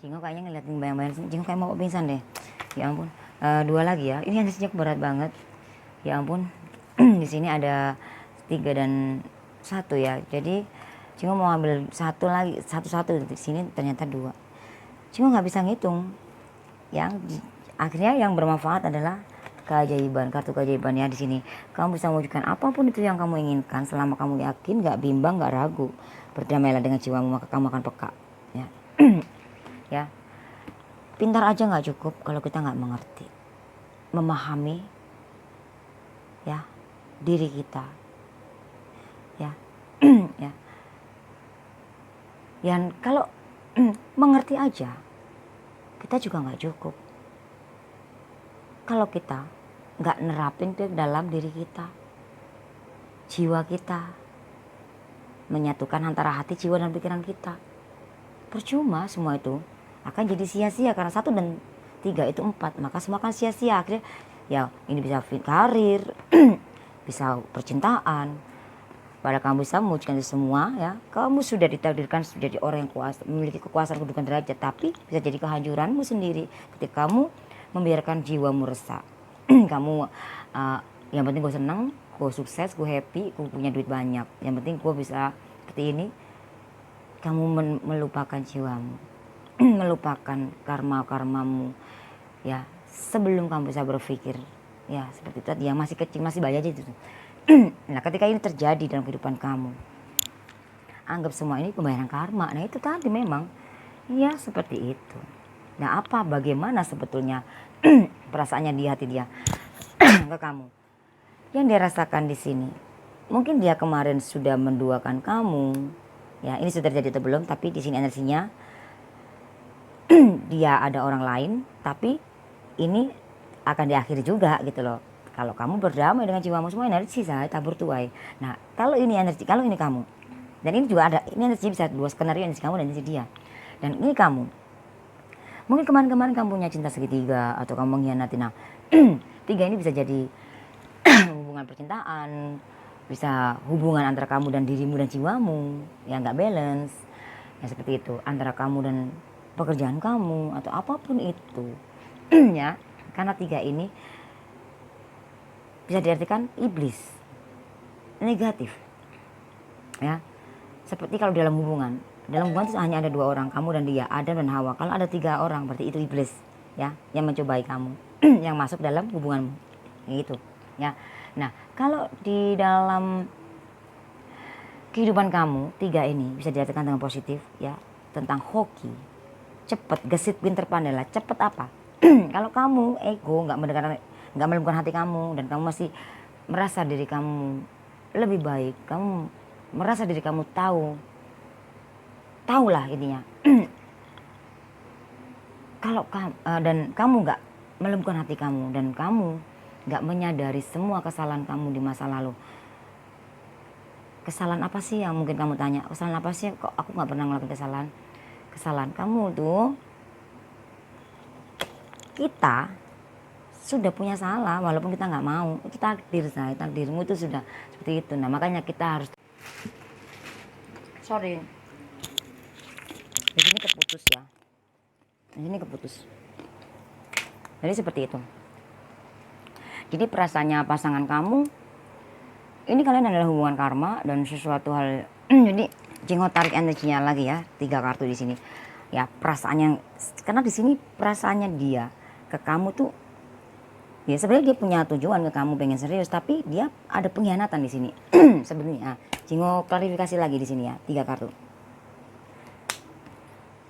Jingo kayaknya ngeliatin bayang-bayang sini, Jingo kayak mau pingsan deh. Ya ampun. Dua lagi ya. Ini energinya berat banget. Ya ampun. Di sini ada 3 dan 1 ya. Jadi Jingo mau ambil satu lagi, satu-satu. Di sini ternyata 2. Jingo nggak bisa ngitung. Akhirnya yang bermanfaat adalah keajaiban, kartu keajaiban ya. Di sini kamu bisa mewujudkan apapun itu yang kamu inginkan selama kamu yakin, nggak bimbang, nggak ragu. Berdamailah dengan jiwamu, maka kamu akan peka. Ya. Ya. Pintar aja nggak cukup kalau kita nggak mengerti, memahami ya diri kita, ya. Ya. Dan kalau mengerti aja, kita juga nggak cukup. Kalau kita nggak nerapin itu dalam diri kita, jiwa kita, menyatukan antara hati, jiwa dan pikiran kita, percuma semua itu. Akan jadi sia-sia karena 1 dan 3 itu 4, maka semua akan sia-sia. Akhirnya ya ini bisa karir, bisa percintaan. Padahal kamu bisa mewujudkan itu semua ya. Kamu sudah ditakdirkan menjadi orang yang kuasa, memiliki kekuasaan kedudukan derajat, tapi bisa jadi kehancuranmu sendiri ketika kamu membiarkan jiwamu resah. Kamu yang penting gue seneng, gue sukses, gue happy, gue punya duit banyak. Yang penting gue bisa seperti ini. Kamu melupakan jiwamu. Melupakan karma-karmamu ya, sebelum kamu bisa berpikir ya seperti itu. Dia masih kecil, masih bayi aja itu. Nah, ketika ini terjadi dalam kehidupan kamu, anggap semua ini pembayaran karma. Nah, itu tadi memang ya seperti itu. Nah, bagaimana sebetulnya perasaannya di hati dia ke kamu yang dia rasakan di sini? Mungkin dia kemarin sudah menduakan kamu ya, ini sudah terjadi atau belum, tapi di sini energinya dia ada orang lain, tapi ini akan diakhiri juga gitu loh. Kalau kamu berdamai dengan jiwamu, semua energi saya tabur tuai. Nah, kalau ini energi, kalau ini kamu, dan ini juga ada, ini energi bisa 2 skenario, energi kamu dan energi dia. Dan ini kamu, mungkin kemarin-kemarin kamu punya cinta segitiga atau kamu mengkhianati. Nah, 3 ini bisa jadi hubungan percintaan, bisa hubungan antara kamu dan dirimu dan jiwamu yang nggak balance, ya seperti itu, antara kamu dan pekerjaan kamu atau apapun itu. Ya, karena 3 ini bisa diartikan iblis, negatif ya. Seperti kalau dalam hubungan itu hanya ada 2 orang, kamu dan dia, Adam dan Hawa. Kalau ada 3 orang berarti itu iblis ya, yang mencobai kamu yang masuk dalam hubunganmu gitu ya. Nah, kalau di dalam kehidupan kamu 3 ini bisa diartikan dengan positif ya, tentang hoki, cepet, gesit, pinter, pandai lah. Cepet apa? Kalau kamu ego, nggak melembutkan hati kamu, dan kamu masih merasa diri kamu lebih baik, kamu merasa diri kamu tahulah intinya. Kalau dan kamu nggak melembutkan hati kamu, dan kamu nggak menyadari semua kesalahan kamu di masa lalu. Kesalahan apa sih yang mungkin kamu tanya? Kesalahan apa sih? Kok aku nggak pernah ngelakuin kesalahan? Kesalahan kamu tuh, kita sudah punya salah walaupun kita nggak mau. Itu takdir saya, takdirmu itu sudah seperti itu. Nah, makanya kita harus, sorry, di sini keputus ya, di sini keputus. Jadi seperti itu. Jadi perasaannya pasangan kamu ini, kalian adalah hubungan karma dan sesuatu hal. Jadi Jingo tarik energinya lagi ya, 3 kartu di sini. Ya, perasaannya, karena di sini perasaannya dia ke kamu tuh ya sebenarnya dia punya tujuan ke kamu, pengen serius, tapi dia ada pengkhianatan di sini. Sebenarnya Jingo klarifikasi lagi di sini ya, 3 kartu.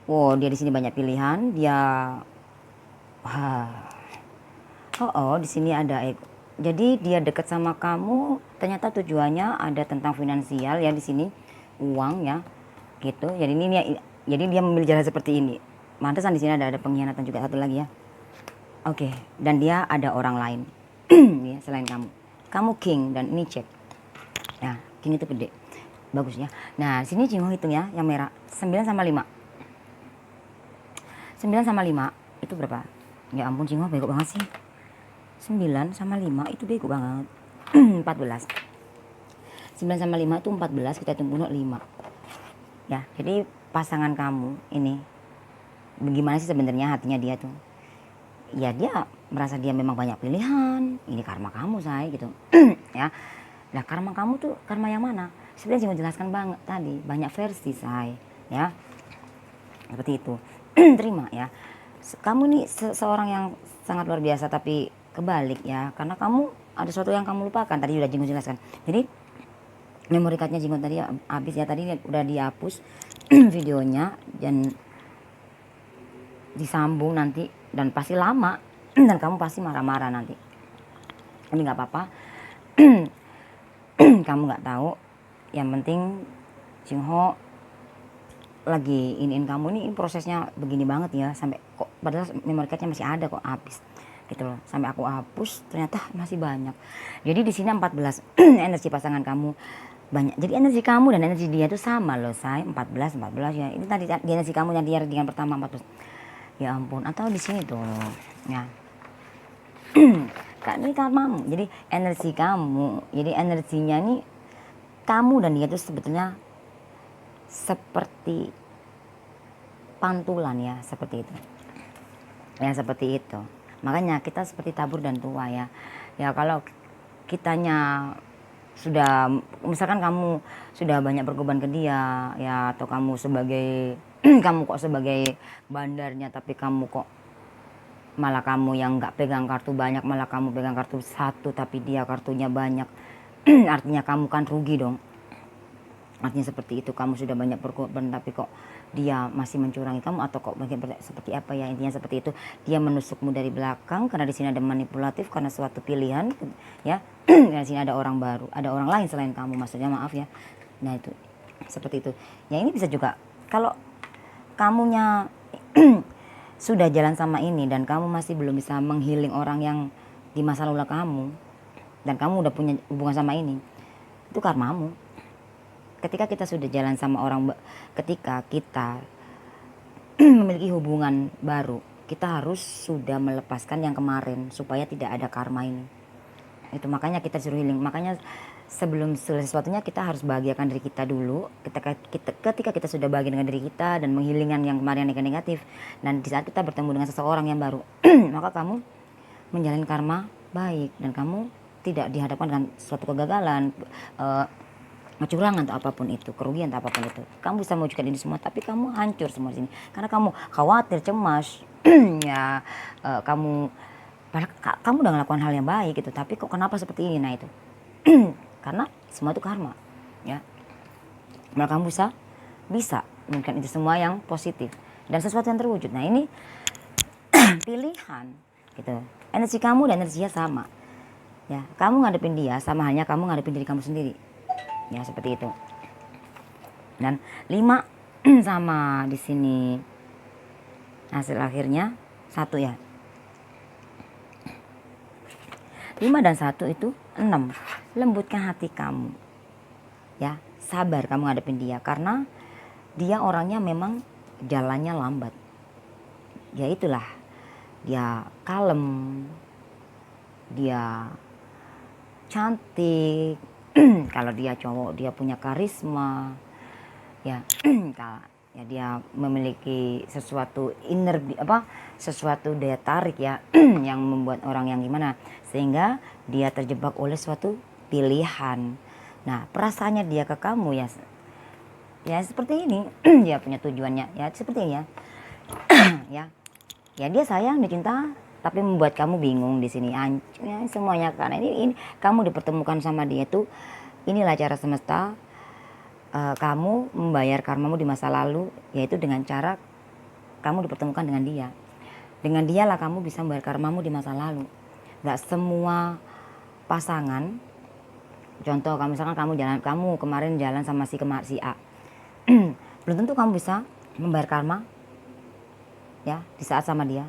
Wow, dia di sini banyak pilihan, dia di sini ada ego. Jadi dia dekat sama kamu, ternyata tujuannya ada tentang finansial ya di sini, uang ya, gitu. Jadi dia memilih jalan seperti ini. Mantesan di sini ada pengkhianatan juga, satu lagi ya. Oke, dan dia ada orang lain ya, selain kamu. Kamu king dan ini cek. Ya, king itu gede. Bagus ya. Nah, sini Jingho hitung ya, yang merah. 9 sama 5. 9 sama 5 itu berapa? Ya ampun, Jingho bego banget sih. 9 sama 5 itu bego banget. 14. 9 sama 5 itu 14, kita hitung bunuh 5. Ya, jadi pasangan kamu ini bagaimana sih sebenarnya hatinya dia tuh? Ya dia merasa dia memang banyak pilihan. Ini karma kamu, say, gitu. Ya. Nah, karma kamu tuh karma yang mana? Sebenarnya Jingho jelaskan banget tadi, banyak versi, say, ya. Seperti itu. Terima ya. Kamu nih seorang yang sangat luar biasa, tapi kebalik ya, karena kamu ada sesuatu yang kamu lupakan. Tadi udah Jingho jelaskan. Jadi memori cardnya Jingho tadi habis ya, tadi udah dihapus videonya dan disambung nanti, dan pasti lama dan kamu pasti marah-marah nanti. Ini nggak apa-apa. Kamu nggak tahu, yang penting Jingho lagi iniin kamu. Ini prosesnya begini banget ya, sampai kok padahal memory cardnya masih ada kok, habis gitu loh, sampai aku hapus ternyata masih banyak. Jadi di sini 14 energi pasangan kamu banyak. Jadi energi kamu dan energi dia itu sama loh, say. 14 ya. Itu tadi di energi kamu yang dia dengan pertama 14. Ya ampun, atau di sini tuh ya. Kan ini karmamu. Jadi energi kamu, jadi energinya nih kamu dan dia tuh sebetulnya seperti pantulan ya, seperti itu. Ya seperti itu. Makanya kita seperti tabur dan tuah ya. Ya kalau kitanya sudah, misalkan kamu sudah banyak berkorban ke dia ya, atau kamu sebagai kamu kok sebagai bandarnya, tapi kamu kok malah kamu yang nggak pegang kartu banyak, malah kamu pegang kartu satu tapi dia kartunya banyak. Artinya kamu kan rugi dong. Artinya seperti itu, kamu sudah banyak berkorban tapi kok dia masih mencurangi kamu, atau kok seperti apa ya, intinya seperti itu. Dia menusukmu dari belakang karena di sini ada manipulatif karena suatu pilihan ya. Di sini ada orang baru, ada orang lain selain kamu, maksudnya, maaf ya. Nah itu seperti itu ya. Ini bisa juga kalau kamunya sudah jalan sama ini dan kamu masih belum bisa menghealing orang yang di masa lalu kamu, dan kamu udah punya hubungan sama ini, itu karmamu. Ketika kita sudah jalan sama orang, ketika kita memiliki hubungan baru, kita harus sudah melepaskan yang kemarin supaya tidak ada karma ini. Itu makanya kita suruh healing. Makanya sebelum sesuatunya kita harus bahagiakan diri kita dulu. Ketika kita sudah bahagia dengan diri kita dan menghilingkan yang kemarin yang negatif, dan di saat kita bertemu dengan seseorang yang baru, maka kamu menjalin karma baik dan kamu tidak dihadapkan dengan suatu kegagalan, kecurangan atau apapun itu, kerugian atau apapun itu. Kamu bisa mewujudkan ini semua, tapi kamu hancur semua di sini karena kamu khawatir, cemas. Ya kamu udah melakukan hal yang baik gitu, tapi kok kenapa seperti ini? Nah itu karena semua itu karma ya. Maka kamu bisa mungkin itu semua yang positif dan sesuatu yang terwujud. Nah ini pilihan gitu. Energi kamu dan energinya sama ya. Kamu ngadepin dia sama halnya kamu ngadepin diri kamu sendiri ya, seperti itu. Dan 5 sama di sini hasil akhirnya 1 ya. 5 dan 1 itu 6. Lembutkan hati kamu ya, sabar kamu ngadepin dia karena dia orangnya memang jalannya lambat ya. Itulah, dia kalem, dia cantik. Kalau dia cowok dia punya karisma ya. Ya dia memiliki sesuatu sesuatu daya tarik ya yang membuat orang yang gimana, sehingga dia terjebak oleh suatu pilihan. Nah perasaannya dia ke kamu ya seperti ini. Dia punya tujuannya ya seperti ini ya. Ya dia sayang, dia cinta, tapi membuat kamu bingung di sini ya, semuanya karena ini kamu dipertemukan sama dia tuh. Inilah cara semesta kamu membayar karmamu di masa lalu, yaitu dengan cara kamu dipertemukan dengan dia. Dengan dialah kamu bisa membayar karmamu di masa lalu. Gak semua pasangan, contoh misalkan kamu kemarin jalan sama si A, belum tentu kamu bisa membayar karma ya di saat sama dia.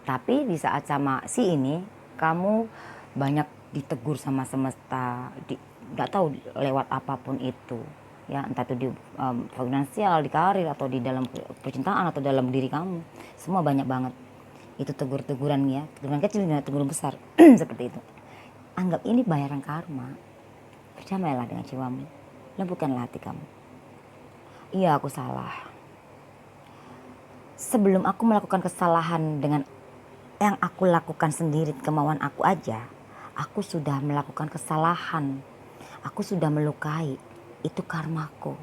Tapi di saat sama si ini, kamu banyak ditegur sama semesta, nggak tahu lewat apapun itu, ya entah itu di finansial, di karir, atau di dalam percintaan, atau dalam diri kamu, semua banyak banget itu teguran ya, teguran kecil dan teguran besar seperti itu. Anggap ini bayaran karma. Berdamailah dengan jiwamu, lembutkanlah hati kamu. Iya, aku salah. Sebelum aku melakukan kesalahan dengan yang aku lakukan sendiri, kemauan aku aja, aku sudah melakukan kesalahan, aku sudah melukai. Itu karmaku,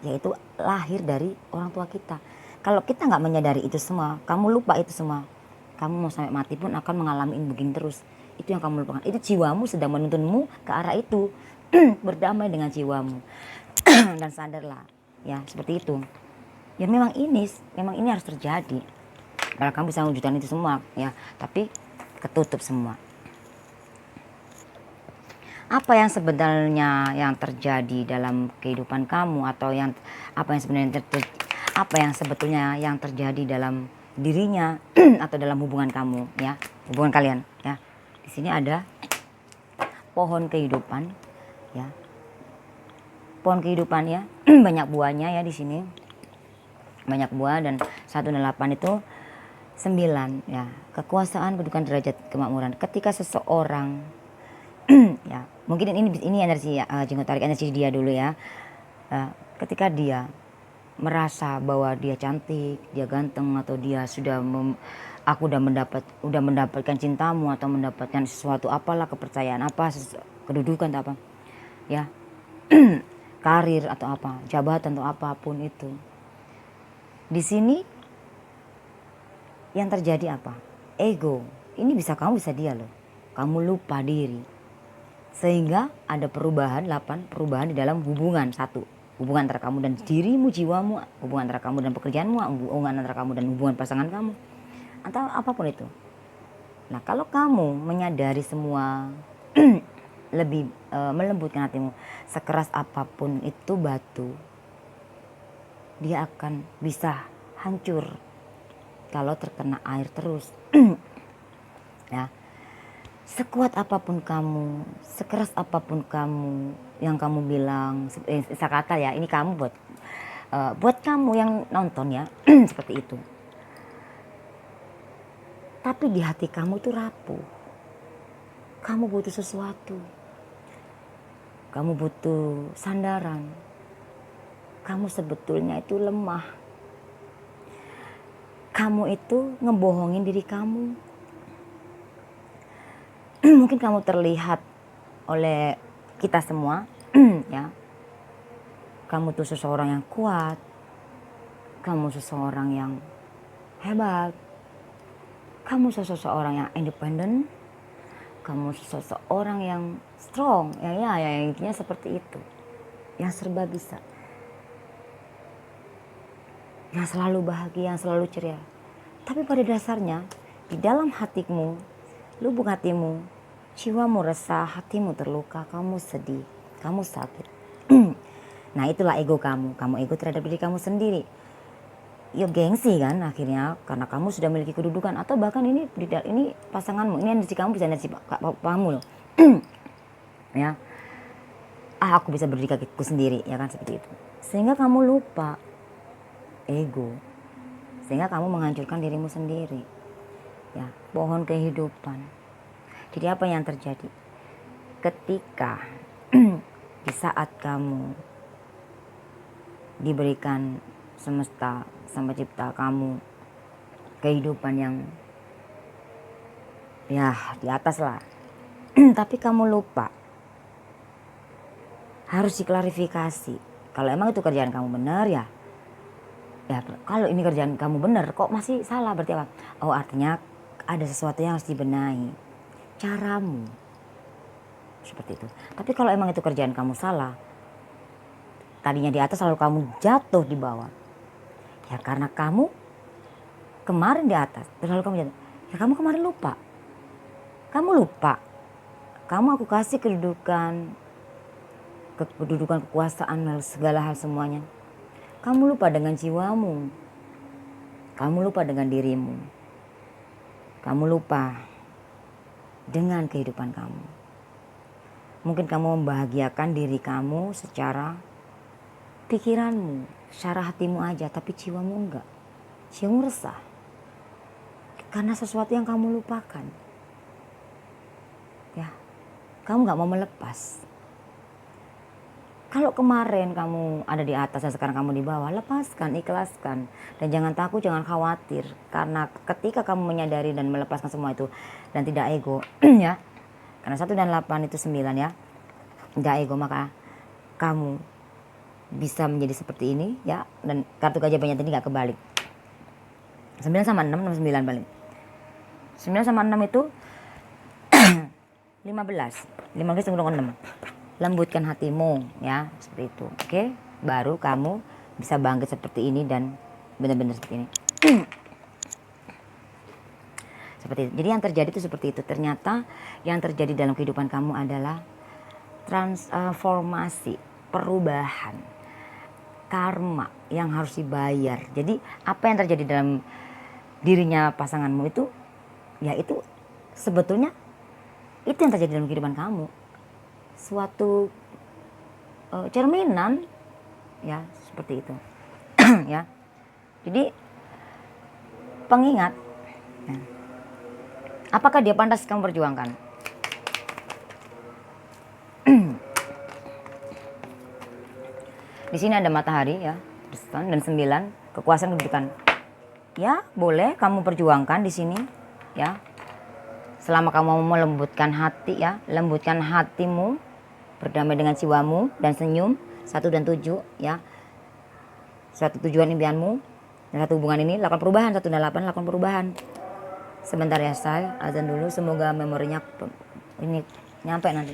yaitu lahir dari orang tua kita. Kalau kita nggak menyadari itu semua, kamu lupa itu semua, kamu mau sampai mati pun akan mengalami begini terus. Itu yang kamu lupakan. Itu jiwamu sedang menuntunmu ke arah itu. Berdamai dengan jiwamu dan sadarlah, ya seperti itu. Ya memang ini harus terjadi. Kalau kamu bisa mewujudkan itu semua, ya, tapi ketutup semua. Apa yang sebenarnya yang terjadi dalam kehidupan kamu, atau apa yang sebetulnya yang terjadi dalam dirinya atau dalam hubungan kamu, ya, hubungan kalian, ya. Di sini ada pohon kehidupan, ya. Pohon kehidupan, ya. Banyak buahnya, ya, di sini. Banyak buah, dan 1/8 itu 9, ya. Kekuasaan, kedudukan, derajat, kemakmuran. Ketika seseorang ya, mungkin ini energi, jenggot tarik energi dia dulu, ya. Ketika dia merasa bahwa dia cantik, dia ganteng, atau dia aku udah mendapatkan cintamu, atau mendapatkan sesuatu apalah, kepercayaan apa, kedudukan atau apa, ya, karir atau apa, jabatan atau apapun itu. Di sini yang terjadi apa? Ego. Ini bisa kamu, bisa dia loh. Kamu lupa diri. Sehingga ada perubahan di dalam hubungan. 1, hubungan antara kamu dan dirimu, jiwamu, hubungan antara kamu dan pekerjaanmu, hubungan antara kamu dan hubungan pasangan kamu, atau apapun itu. Nah, kalau kamu menyadari semua, lebih melembutkan hatimu, sekeras apapun itu batu, dia akan bisa hancur kalau terkena air terus. Ya, sekuat apapun kamu, sekeras apapun kamu, yang kamu bilang, kata, ya, ini kamu buat kamu yang nonton, ya, seperti itu. Tapi di hati kamu tuh rapuh. Kamu butuh sesuatu. Kamu butuh sandaran. Kamu sebetulnya itu lemah. Kamu itu ngebohongin diri kamu. Mungkin kamu terlihat oleh kita semua, ya. Kamu tuh seseorang yang kuat. Kamu seseorang yang hebat. Kamu seseorang yang independen. Kamu seseorang yang strong, ya, intinya seperti itu. Yang serba bisa. Yang selalu bahagia, yang selalu ceria. Tapi pada dasarnya, di dalam hatimu, lubuk hatimu, jiwamu resah, hatimu terluka, kamu sedih, kamu sakit. Nah, itulah ego kamu. Kamu ego terhadap diri kamu sendiri. Ya, gengsi kan akhirnya, karena kamu sudah memiliki kedudukan, atau bahkan ini pasanganmu, ini energi kamu, bisa energi kamu loh. Ya, aku bisa berdiri kakiku sendiri, ya kan, seperti itu. Sehingga kamu lupa ego, sehingga kamu menghancurkan dirimu sendiri, ya. Pohon kehidupan. Jadi apa yang terjadi ketika di saat kamu diberikan semesta, Sang Pencipta kamu kehidupan yang, ya, di atas lah, tapi kamu lupa, harus diklarifikasi. Kalau emang itu kerjaan kamu benar, ya, kalau ini kerjaan kamu benar, kok masih salah, berarti apa? Oh, artinya ada sesuatu yang harus dibenahi, caramu, seperti itu. Tapi kalau emang itu kerjaan kamu salah, tadinya di atas lalu kamu jatuh di bawah, ya karena kamu kemarin di atas, lalu kamu jatuh, ya kamu kemarin lupa. Kamu aku kasih kedudukan, kekuasaan, segala hal semuanya. Kamu lupa dengan jiwamu. Kamu lupa dengan dirimu. Kamu lupa dengan kehidupan kamu. Mungkin kamu membahagiakan diri kamu secara pikiranmu, secara hatimu aja, tapi jiwamu enggak. Jiwamu resah karena sesuatu yang kamu lupakan. Ya, kamu nggak mau melepas. Kalau kemarin kamu ada di atas dan sekarang kamu di bawah, lepaskan, ikhlaskan. Dan jangan takut, jangan khawatir. Karena ketika kamu menyadari dan melepaskan semua itu, dan tidak ego, ya. Karena 1 dan 8 itu 9 ya. Tidak ego, maka kamu bisa menjadi seperti ini ya. Dan kartu gajah banyak tadi nggak kebalik. 9 sama 6, 9 balik. 9 sama 6 itu 15 dengan 6. Lembutkan hatimu ya, seperti itu. Oke, baru kamu bisa bangkit seperti ini dan benar-benar seperti ini. Seperti itu. Jadi yang terjadi itu seperti itu. Ternyata yang terjadi dalam kehidupan kamu adalah transformasi, perubahan, karma yang harus dibayar. Jadi apa yang terjadi dalam dirinya pasanganmu itu, ya itu sebetulnya itu yang terjadi dalam kehidupan kamu. Suatu cerminan ya, seperti itu. Ya. Jadi pengingat ya. Apakah dia pantas kamu perjuangkan? Di sini ada matahari ya, dan 9 kekuasaan kedudukan. Ya, boleh kamu perjuangkan di sini ya. Selama kamu mau melembutkan hati ya, lembutkan hatimu, berdamai dengan jiwamu dan senyum. 1 dan 7 ya. Suatu tujuan impianmu dan satu hubungan ini lakukan perubahan. 1 dan 8 lakukan perubahan. Sebentar ya saya azan dulu, semoga memorinya ini nyampe nanti.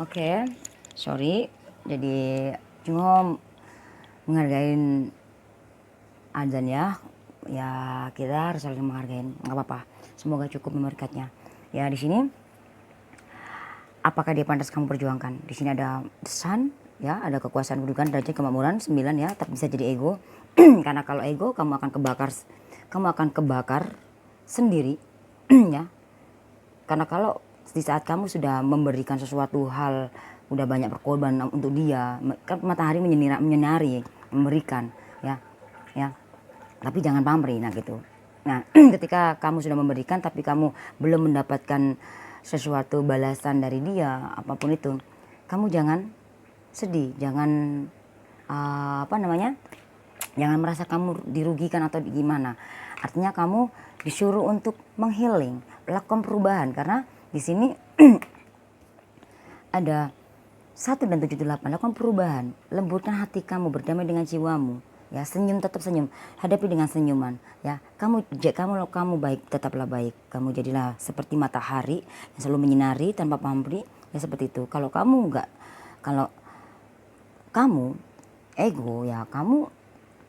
Oke, sorry. Jadi cuma menghargain azan ya. Ya kita harus saling menghargain. Nggak apa-apa. Semoga cukup memberkatnya. Ya di sini, apakah dia pantas kamu perjuangkan? Di sini ada the sun, ya, ada kekuasaan, kedudukan, derajat, kemakmuran 9 ya, tapi bisa jadi ego. Karena kalau ego kamu akan kebakar sendiri ya. Karena kalau di saat kamu sudah memberikan sesuatu hal, udah banyak berkorban untuk dia, kan matahari menyinari, memberikan ya, ya. Tapi jangan pamrih, nah gitu. Nah, ketika kamu sudah memberikan tapi kamu belum mendapatkan sesuatu balasan dari dia, apapun itu, kamu jangan sedih, jangan jangan merasa kamu dirugikan atau gimana. Artinya kamu disuruh untuk menghealing, lakukan perubahan, karena di sini ada 1 dan 78, lakukan perubahan, lembutkan hati kamu, berdamai dengan jiwamu, ya, senyum, tetap senyum, hadapi dengan senyuman, ya. Kamu baik, tetaplah baik, kamu jadilah seperti matahari yang selalu menyinari tanpa pamrih, ya, seperti itu. Kalau kamu ego, ya kamu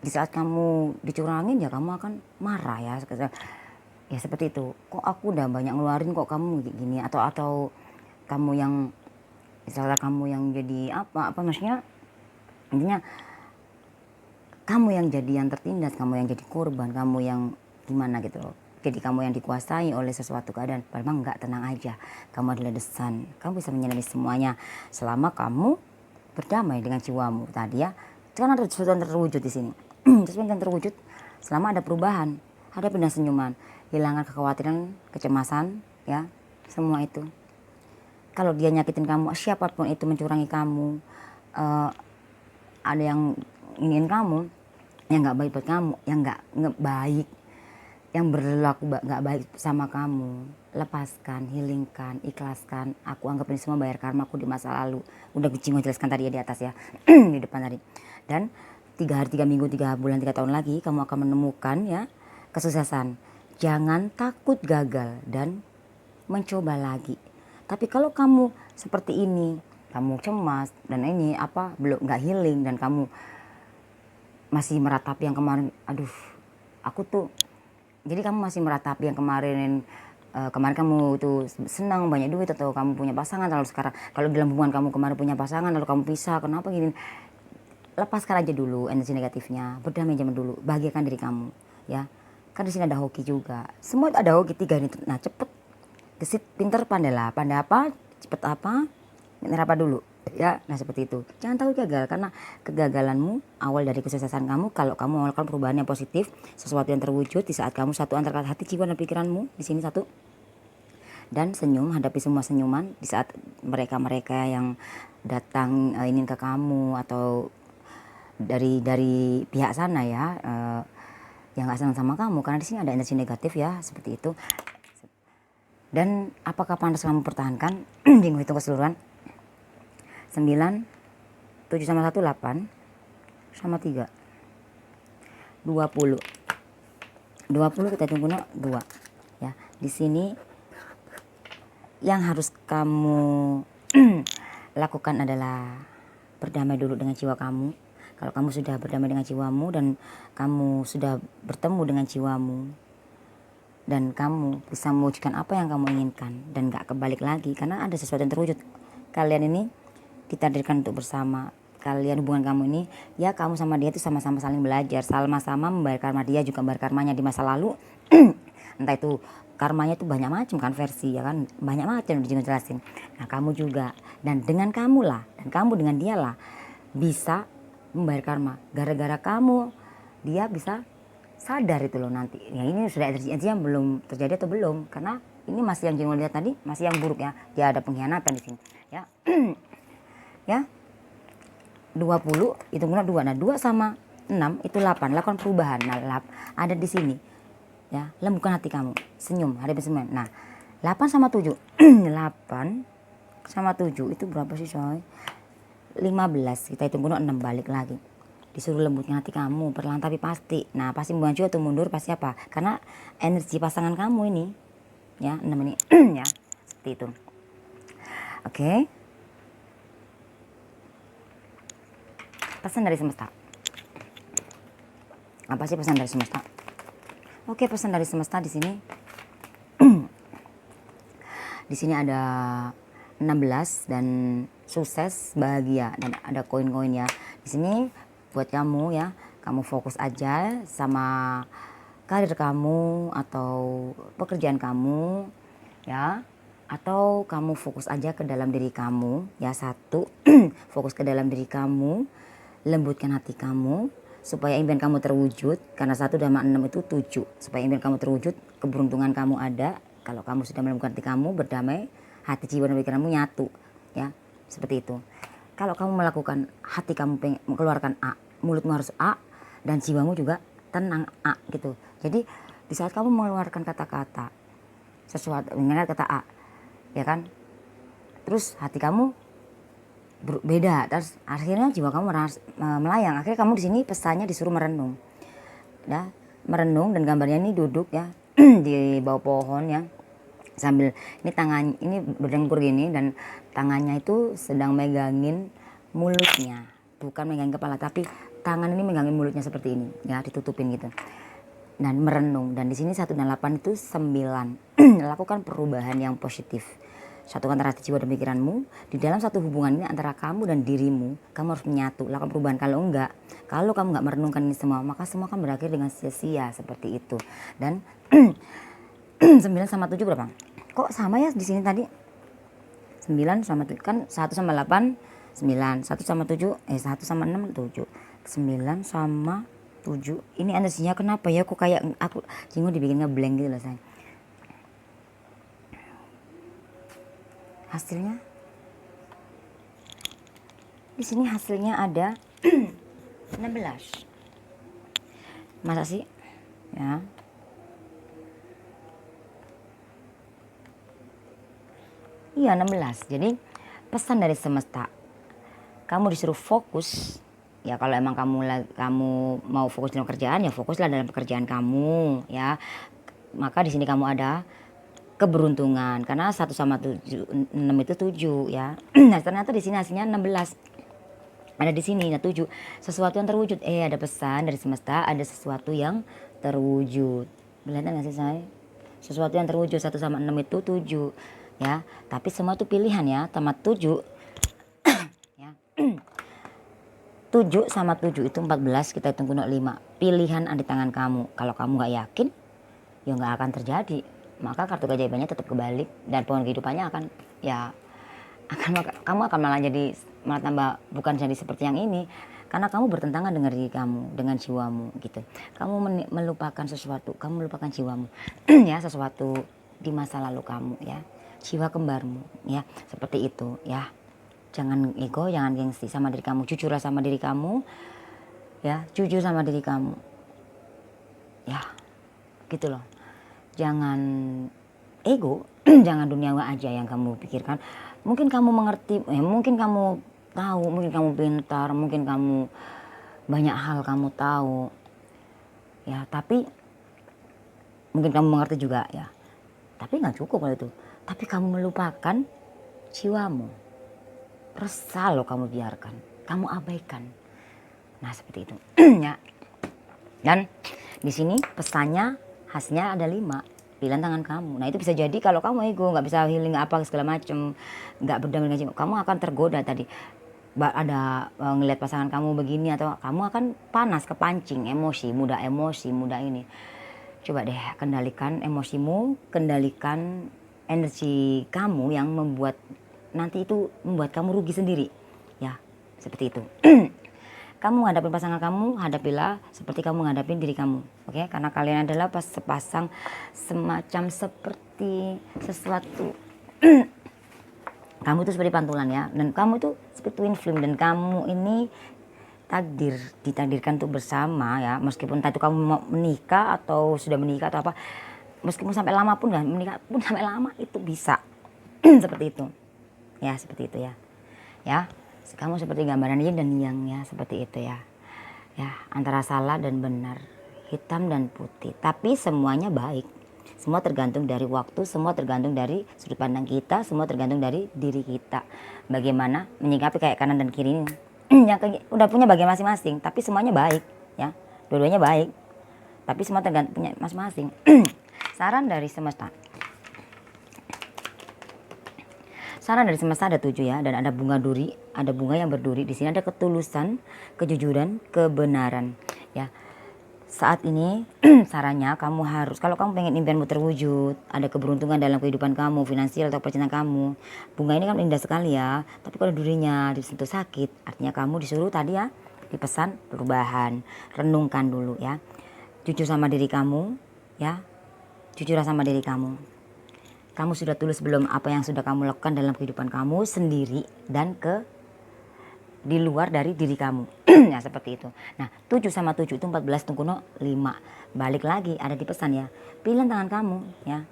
di saat kamu dicurangin, ya kamu akan marah, ya. Ya seperti itu. Kok aku udah banyak ngeluarin, kok kamu gini, atau kamu yang misalnya kamu yang jadi apa maksudnya, intinya kamu yang jadi yang tertindas, kamu yang jadi korban, kamu yang gimana gitu loh. Jadi kamu yang dikuasai oleh sesuatu keadaan. Padahal enggak, tenang aja. Kamu adalah the sun. Kamu bisa menyelami semuanya selama kamu berdamai dengan jiwamu tadi, ya. Kan ada sesuatu yang terwujud di sini. Sesuatu yang terwujud selama ada perubahan. Hadapi dengan senyuman, hilangkan kekhawatiran, kecemasan, ya, semua itu. Kalau dia nyakitin kamu, siapapun itu mencurangi kamu, ada yang ingin kamu, yang nggak baik buat kamu, yang nggak baik, yang berlaku nggak baik sama kamu, lepaskan, healingkan, ikhlaskan. Aku anggap ini semua bayar karmaku di masa lalu. Udah Cinggo jelaskan tadi ya di atas, ya. Di depan tadi. Dan 3 hari, 3 minggu, 3 bulan, 3 tahun lagi kamu akan menemukan, ya, kesuksesan. Jangan takut gagal dan mencoba lagi. Tapi kalau kamu seperti ini, kamu cemas dan ini belum nggak healing, dan kamu masih meratapi yang kemarin, aduh aku tuh, jadi kamu masih meratapi yang kemarin kamu itu senang banyak duit, atau kamu punya pasangan, lalu sekarang kalau dalam hubungan kamu kemarin punya pasangan lalu kamu pisah, kenapa gini, lepaskan aja dulu energi negatifnya, berdamai zaman dulu, bahagiakan diri kamu, ya. Kan di sini ada hoki juga, semua ada hoki 3 ini. Nah, cepet gesit, pinter, pandai apa, cepet apa, apa dulu, ya. Nah, seperti itu. Jangan takut gagal, karena kegagalanmu awal dari kesuksesan kamu. Kalau kamu melakukan perubahan yang positif, sesuatu yang terwujud di saat kamu satu antara hati, jiwa, dan pikiranmu di sini satu. Dan senyum, hadapi semua senyuman di saat mereka yang datang ingin ke kamu, atau dari pihak sana, ya, yang nggak senang sama kamu, karena di sini ada energi negatif, ya, seperti itu. Dan apakah pantas kamu pertahankan? Minggu hitung keseluruhan. 9, 7 sama 1, 8 sama 3, 20 kita tunggu 2, ya. Di sini yang harus kamu lakukan adalah berdamai dulu dengan jiwa kamu. Kalau kamu sudah berdamai dengan jiwamu dan kamu sudah bertemu dengan jiwamu, dan kamu bisa mewujudkan apa yang kamu inginkan dan gak kebalik lagi, karena ada sesuatu yang terwujud. Kalian ini ditakdirkan untuk bersama. Kalian, hubungan kamu ini, ya, kamu sama dia itu sama-sama saling belajar, sama-sama membayar karma. Dia juga membayar karmanya di masa lalu. Entah itu karmanya itu banyak macam kan, versi, ya kan, banyak macam dijelasin. Nah, kamu juga, dan dengan kamu lah, dan kamu dengan dia lah bisa membayar karma. Gara-gara kamu dia bisa sadar itu loh nanti. Ya, ini sudah energi yang belum terjadi atau belum, karena ini masih yang Jengol lihat tadi, masih yang buruk, ya. Dia ada pengkhianatan di sini, ya. Ya. 20 itu guna 2. Nah, 2 sama 6 itu 8. Lakukan perubahan. Nah, ada di sini. Ya, lembutkan hati kamu, senyum, hadapi semua. Nah, 8 sama 7. 8 sama 7 itu berapa sih, coy? 15. Kita hitung guna 6, balik lagi. Disuruh lembutkan hati kamu, perlahan tapi pasti. Nah, pasti maju atau mundur, pasti apa? Karena energi pasangan kamu ini, ya, 6 ini, ya, seperti itu. Oke. Pesan dari semesta. Apa sih pesan dari semesta? Oke, pesan dari semesta di sini. Di sini ada 16 dan sukses, bahagia, dan ada koin-koin ya. Di sini buat kamu ya, kamu fokus aja sama karir kamu atau pekerjaan kamu ya, atau kamu fokus aja ke dalam diri kamu ya. Satu, fokus ke dalam diri kamu, lembutkan hati kamu supaya impian kamu terwujud, karena 1 dan 6 itu 7. Supaya impian kamu terwujud, keberuntungan kamu ada. Kalau kamu sudah melembutkan hati kamu, berdamai, hati, jiwa, dan pikiranmu nyatu ya, seperti itu. Kalau kamu melakukan, hati kamu mengeluarkan A, mulutmu harus A, dan jiwamu juga tenang A gitu. Jadi di saat kamu mengeluarkan kata-kata sesuatu, mengenai kata A ya kan, terus hati kamu beda, terus akhirnya jiwa kamu melayang. Akhirnya kamu di sini pesannya disuruh merenung ya, merenung, dan gambarnya ini duduk ya di bawah pohon ya, sambil ini tangan ini berdengkur gini, dan tangannya itu sedang megangin mulutnya, bukan megangin kepala, tapi tangan ini megangin mulutnya seperti ini ya, ditutupin gitu, dan merenung. Dan di sini 1 dan 8 itu 9. Lakukan perubahan yang positif, satukan antara hati, jiwa, dan pikiranmu. Di dalam satu hubungan ini antara kamu dan dirimu, kamu harus menyatu, lakukan perubahan. Kalau enggak, kalau kamu enggak merenungkan ini semua, maka semua akan berakhir dengan sia-sia seperti itu. Dan 9 sama 7 berapa? Kok sama ya di sini tadi? 9 sama 7 kan, 1 sama 8 9, 1 sama 7 1 sama 6 7, 9 sama 7. Ini energinya kenapa ya kok kayak aku Jingo dibikin ngeblank gitu loh sayang. Hasilnya di sini hasilnya ada 16. Masa sih ya? Iya 16. Jadi pesan dari semesta, kamu disuruh fokus ya. Kalau emang kamu mau fokus dalam kerjaan ya, fokuslah dalam pekerjaan kamu ya. Maka di sini kamu ada keberuntungan, karena 1 sama 6 itu 7 ya. Nah ternyata di sini hasilnya 16. Ada di sini nah 7, sesuatu yang terwujud. Ada pesan dari semesta, ada sesuatu yang terwujud. Kelihatan gak sih saya? Sesuatu yang terwujud, 1 sama 6 itu 7 ya. Tapi semua itu pilihan ya, tamat 7 ya. 7 sama 7 itu 14, kita hitung kuno 5. Pilihan ada di tangan kamu. Kalau kamu gak yakin, ya gak akan terjadi. Maka kartu keajaibannya tetap kebalik, dan pohon kehidupannya akan ya kamu akan malah tambah bukan jadi seperti yang ini, karena kamu bertentangan dengan diri kamu, dengan jiwamu gitu. Kamu melupakan sesuatu, kamu melupakan jiwamu ya, sesuatu di masa lalu kamu ya, jiwa kembarmu ya, seperti itu ya. Jangan ego, jangan gengsi sama diri kamu, jujurlah sama diri kamu ya, jujur sama diri kamu ya, gitu loh. Jangan ego, jangan duniawi aja yang kamu pikirkan. Mungkin kamu mengerti, mungkin kamu tahu, mungkin kamu pintar, mungkin kamu banyak hal kamu tahu ya, tapi mungkin kamu mengerti juga ya, tapi nggak cukup kalau itu. Tapi kamu melupakan jiwamu, resah loh kamu biarkan, kamu abaikan. Nah seperti itu ya. Dan di sini pesannya, hasilnya ada 5, pilihan tangan kamu. Nah itu bisa jadi kalau kamu ego, nggak bisa healing apa segala macem, nggak berdamai dengan jiwa, kamu akan tergoda tadi. Ada ngelihat pasangan kamu begini, atau kamu akan panas, kepancing, emosi, mudah ini. Coba deh kendalikan emosimu, kendalikan energi kamu yang membuat nanti itu membuat kamu rugi sendiri ya, seperti itu. Kamu menghadapi pasangan kamu, hadapilah seperti kamu menghadapi diri kamu, oke? Karena kalian adalah sepasang semacam seperti sesuatu. Kamu itu seperti pantulan ya, dan kamu itu seperti twin flame, dan kamu ini ditakdirkan untuk bersama ya. Meskipun entah itu kamu mau menikah atau sudah menikah atau apa, meskipun sampai lama pun ya, menikah pun sampai lama itu bisa. Seperti itu ya, seperti itu ya. Ya, kamu seperti gambaran yin dan yang ya, seperti itu ya. Ya, antara salah dan benar, hitam dan putih, tapi semuanya baik. Semua tergantung dari waktu, semua tergantung dari sudut pandang kita, semua tergantung dari diri kita. Bagaimana menyikapi kayak kanan dan kiri ini. udah punya bagian masing-masing, tapi semuanya baik ya, dua-duanya baik, tapi semua tergantung punya masing-masing. Saran dari semesta. Saran dari semesta ada 7 ya, dan ada bunga duri, ada bunga yang berduri. Di sini ada ketulusan, kejujuran, kebenaran ya. Saat ini sarannya kamu harus, kalau kamu pengen impianmu terwujud, ada keberuntungan dalam kehidupan kamu, finansial atau percintaan kamu. Bunga ini kan indah sekali ya, tapi kalau durinya disentuh sakit, artinya kamu disuruh tadi ya, dipesan perubahan. Renungkan dulu ya. Jujur sama diri kamu ya. Jujur sama diri kamu. Kamu sudah tulus belum apa yang sudah kamu lakukan dalam kehidupan kamu sendiri dan di luar dari diri kamu. Ya seperti itu. Nah 7 sama 7 itu 14 tungkuno 5. Balik lagi ada di pesan ya. Pilihan tangan kamu ya.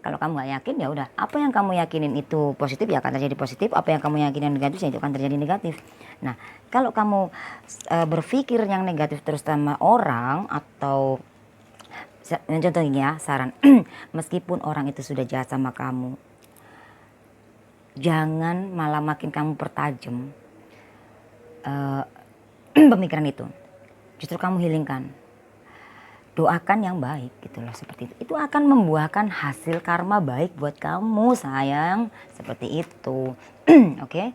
Kalau kamu gak yakin ya udah. Apa yang kamu yakinin itu positif ya akan terjadi positif. Apa yang kamu yakinin negatif ya itu akan terjadi negatif. Nah kalau kamu berpikir yang negatif terus sama orang atau contohnya ya saran. Meskipun orang itu sudah jahat sama kamu, jangan malah makin kamu pertajam pemikiran itu. Justru kamu healingkan, doakan yang baik gitu loh, seperti itu akan membuahkan hasil karma baik buat kamu sayang, seperti itu. Oke?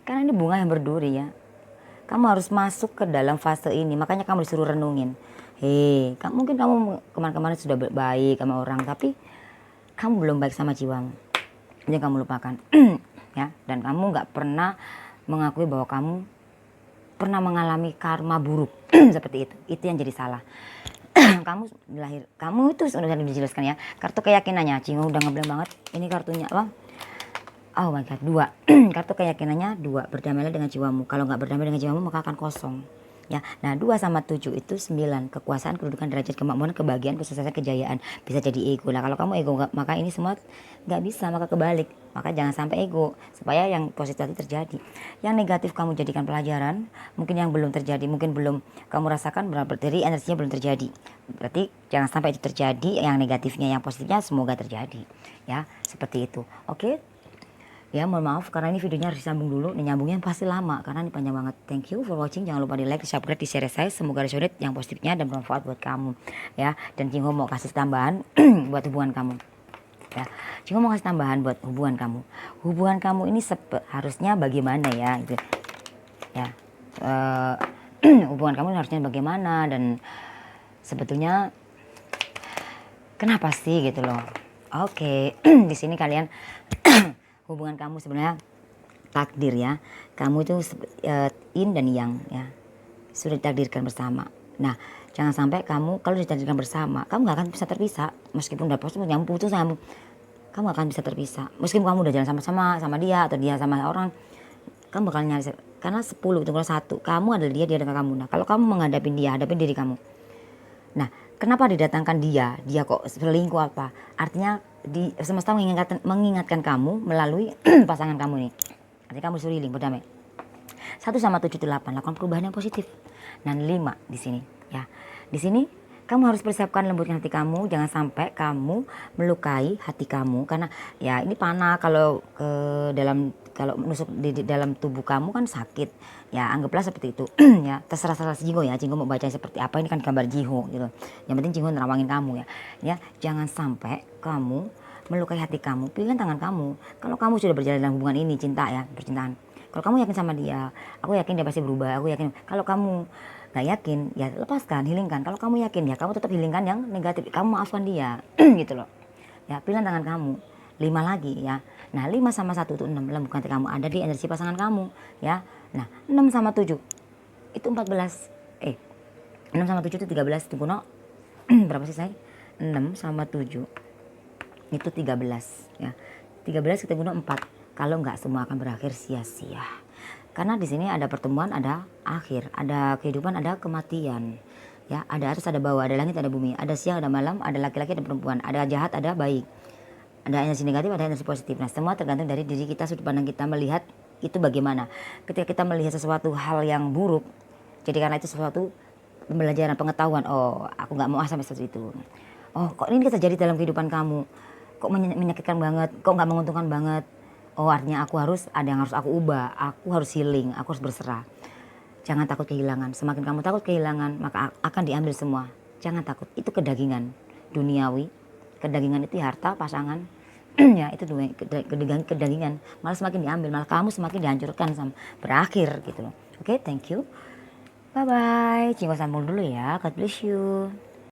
Karena ini bunga yang berduri ya, kamu harus masuk ke dalam fase ini, makanya kamu disuruh renungin. Mungkin kamu kemarin-kemarin sudah baik sama orang, tapi kamu belum baik sama jiwamu, jadi kamu lupakan. Ya, dan kamu nggak pernah mengakui bahwa kamu pernah mengalami karma buruk. Seperti itu yang jadi salah. Kamu itu sudah dijelaskan ya, kartu keyakinannya. Cingo udah ngeblend banget ini kartunya apa. Oh my god, 2. Kartu keyakinannya 2. Berdamailah dengan jiwamu. Kalau nggak berdamai dengan jiwamu maka akan kosong ya. Nah 2 sama 7 itu 9. Kekuasaan, kedudukan, derajat, kemakmuran, kebahagiaan, kesuksesan, kejayaan. Bisa jadi ego lah. Kalau kamu ego maka ini semua nggak bisa, maka kebalik. Maka jangan sampai ego supaya yang positif terjadi. Yang negatif kamu jadikan pelajaran. Mungkin yang belum terjadi, mungkin belum kamu rasakan, berarti energinya belum terjadi. Berarti jangan sampai itu terjadi. Yang negatifnya, yang positifnya semoga terjadi ya, seperti itu. Oke. Ya mohon maaf karena ini videonya harus disambung dulu. Nih nyambungnya pasti lama karena ini panjang banget. Thank you for watching. Jangan lupa di like, di subscribe, di share saya. Semoga resonate yang positifnya dan bermanfaat buat kamu ya. Dan Cingo mau kasih tambahan buat hubungan kamu ya. Cingo mau kasih tambahan buat hubungan kamu. Hubungan kamu ini harusnya bagaimana ya gitu ya. Hubungan kamu harusnya bagaimana, dan sebetulnya kenapa sih gitu loh. Oke. Di sini kalian hubungan kamu sebenarnya takdir ya. Kamu itu yin dan yang ya, sudah ditakdirkan bersama. Nah jangan sampai kamu kalau ditakdirkan bersama, kamu gak akan bisa terpisah. Meskipun udah putus kamu gak akan bisa terpisah. Meskipun kamu udah jalan sama-sama sama dia atau dia sama orang, kamu bakal nyari. Karena 10 itu kalau 1 kamu adalah dia adalah kamu. Nah kalau kamu menghadapi dia, hadapin diri kamu. Nah kenapa didatangkan dia kok selingkuh apa? Artinya di semesta mengingatkan kamu melalui pasangan kamu nih. Artinya kamu disuruh healing, berdamai. 1 sama 7 itu 8, lakukan perubahan yang positif. Dan 5 di sini ya. Di sini kamu harus persiapkan, lembutkan hati kamu, jangan sampai kamu melukai hati kamu, karena ya ini panah kalau menusuk di dalam tubuh kamu kan sakit ya, anggaplah seperti itu. Ya terserah Jingo ya, Jingo mau baca seperti apa, ini kan gambar Jiho gitu. Yang penting Jingo nerawangin kamu ya jangan sampai kamu melukai hati kamu. Pilihan tangan kamu. Kalau kamu sudah berjalan dalam hubungan ini, cinta ya, percintaan, kalau kamu yakin sama dia, aku yakin dia pasti berubah, aku yakin. Kalau kamu gak yakin ya lepaskan, healingkan. Kalau kamu yakin ya kamu tetap healingkan yang negatif, kamu maafkan dia. Gitu loh ya. Pilihan tangan kamu. 5 lagi ya. Nah 5 sama 1 itu 6. Lembutkan hati kamu, ada di energi pasangan kamu ya. Nah 6 sama 7 itu 14. 6 sama 7 itu 13. Tunggu no. Berapa sih saya? 6 sama 7 itu 13 ya. 13 kita guna 4. Kalau nggak semua akan berakhir sia-sia. Karena di sini ada pertemuan, ada akhir, ada kehidupan, ada kematian. Ya, ada atas, ada bawah, ada langit, ada bumi, ada siang, ada malam, ada laki-laki, ada perempuan, ada jahat, ada baik. Ada energi negatif, ada energi positif. Nah, semua tergantung dari diri kita, sudut pandang kita melihat itu bagaimana. Ketika kita melihat sesuatu hal yang buruk, jadi karena itu sesuatu pembelajaran, pengetahuan. Oh, aku nggak mau sampai seperti itu. Oh, kok ini terjadi dalam kehidupan kamu? Kok menyakitkan banget? Kok nggak menguntungkan banget? Oh, artinya ada yang harus aku ubah. Aku harus healing, aku harus berserah. Jangan takut kehilangan. Semakin kamu takut kehilangan, maka akan diambil semua. Jangan takut. Itu kedagingan duniawi. Kedagingan itu harta, pasangan. Ya itu kedagingan. Malah semakin diambil, malah kamu semakin dihancurkan sama berakhir gitu loh. Oke, thank you. Bye bye. Cinggo sambung dulu ya. God bless you.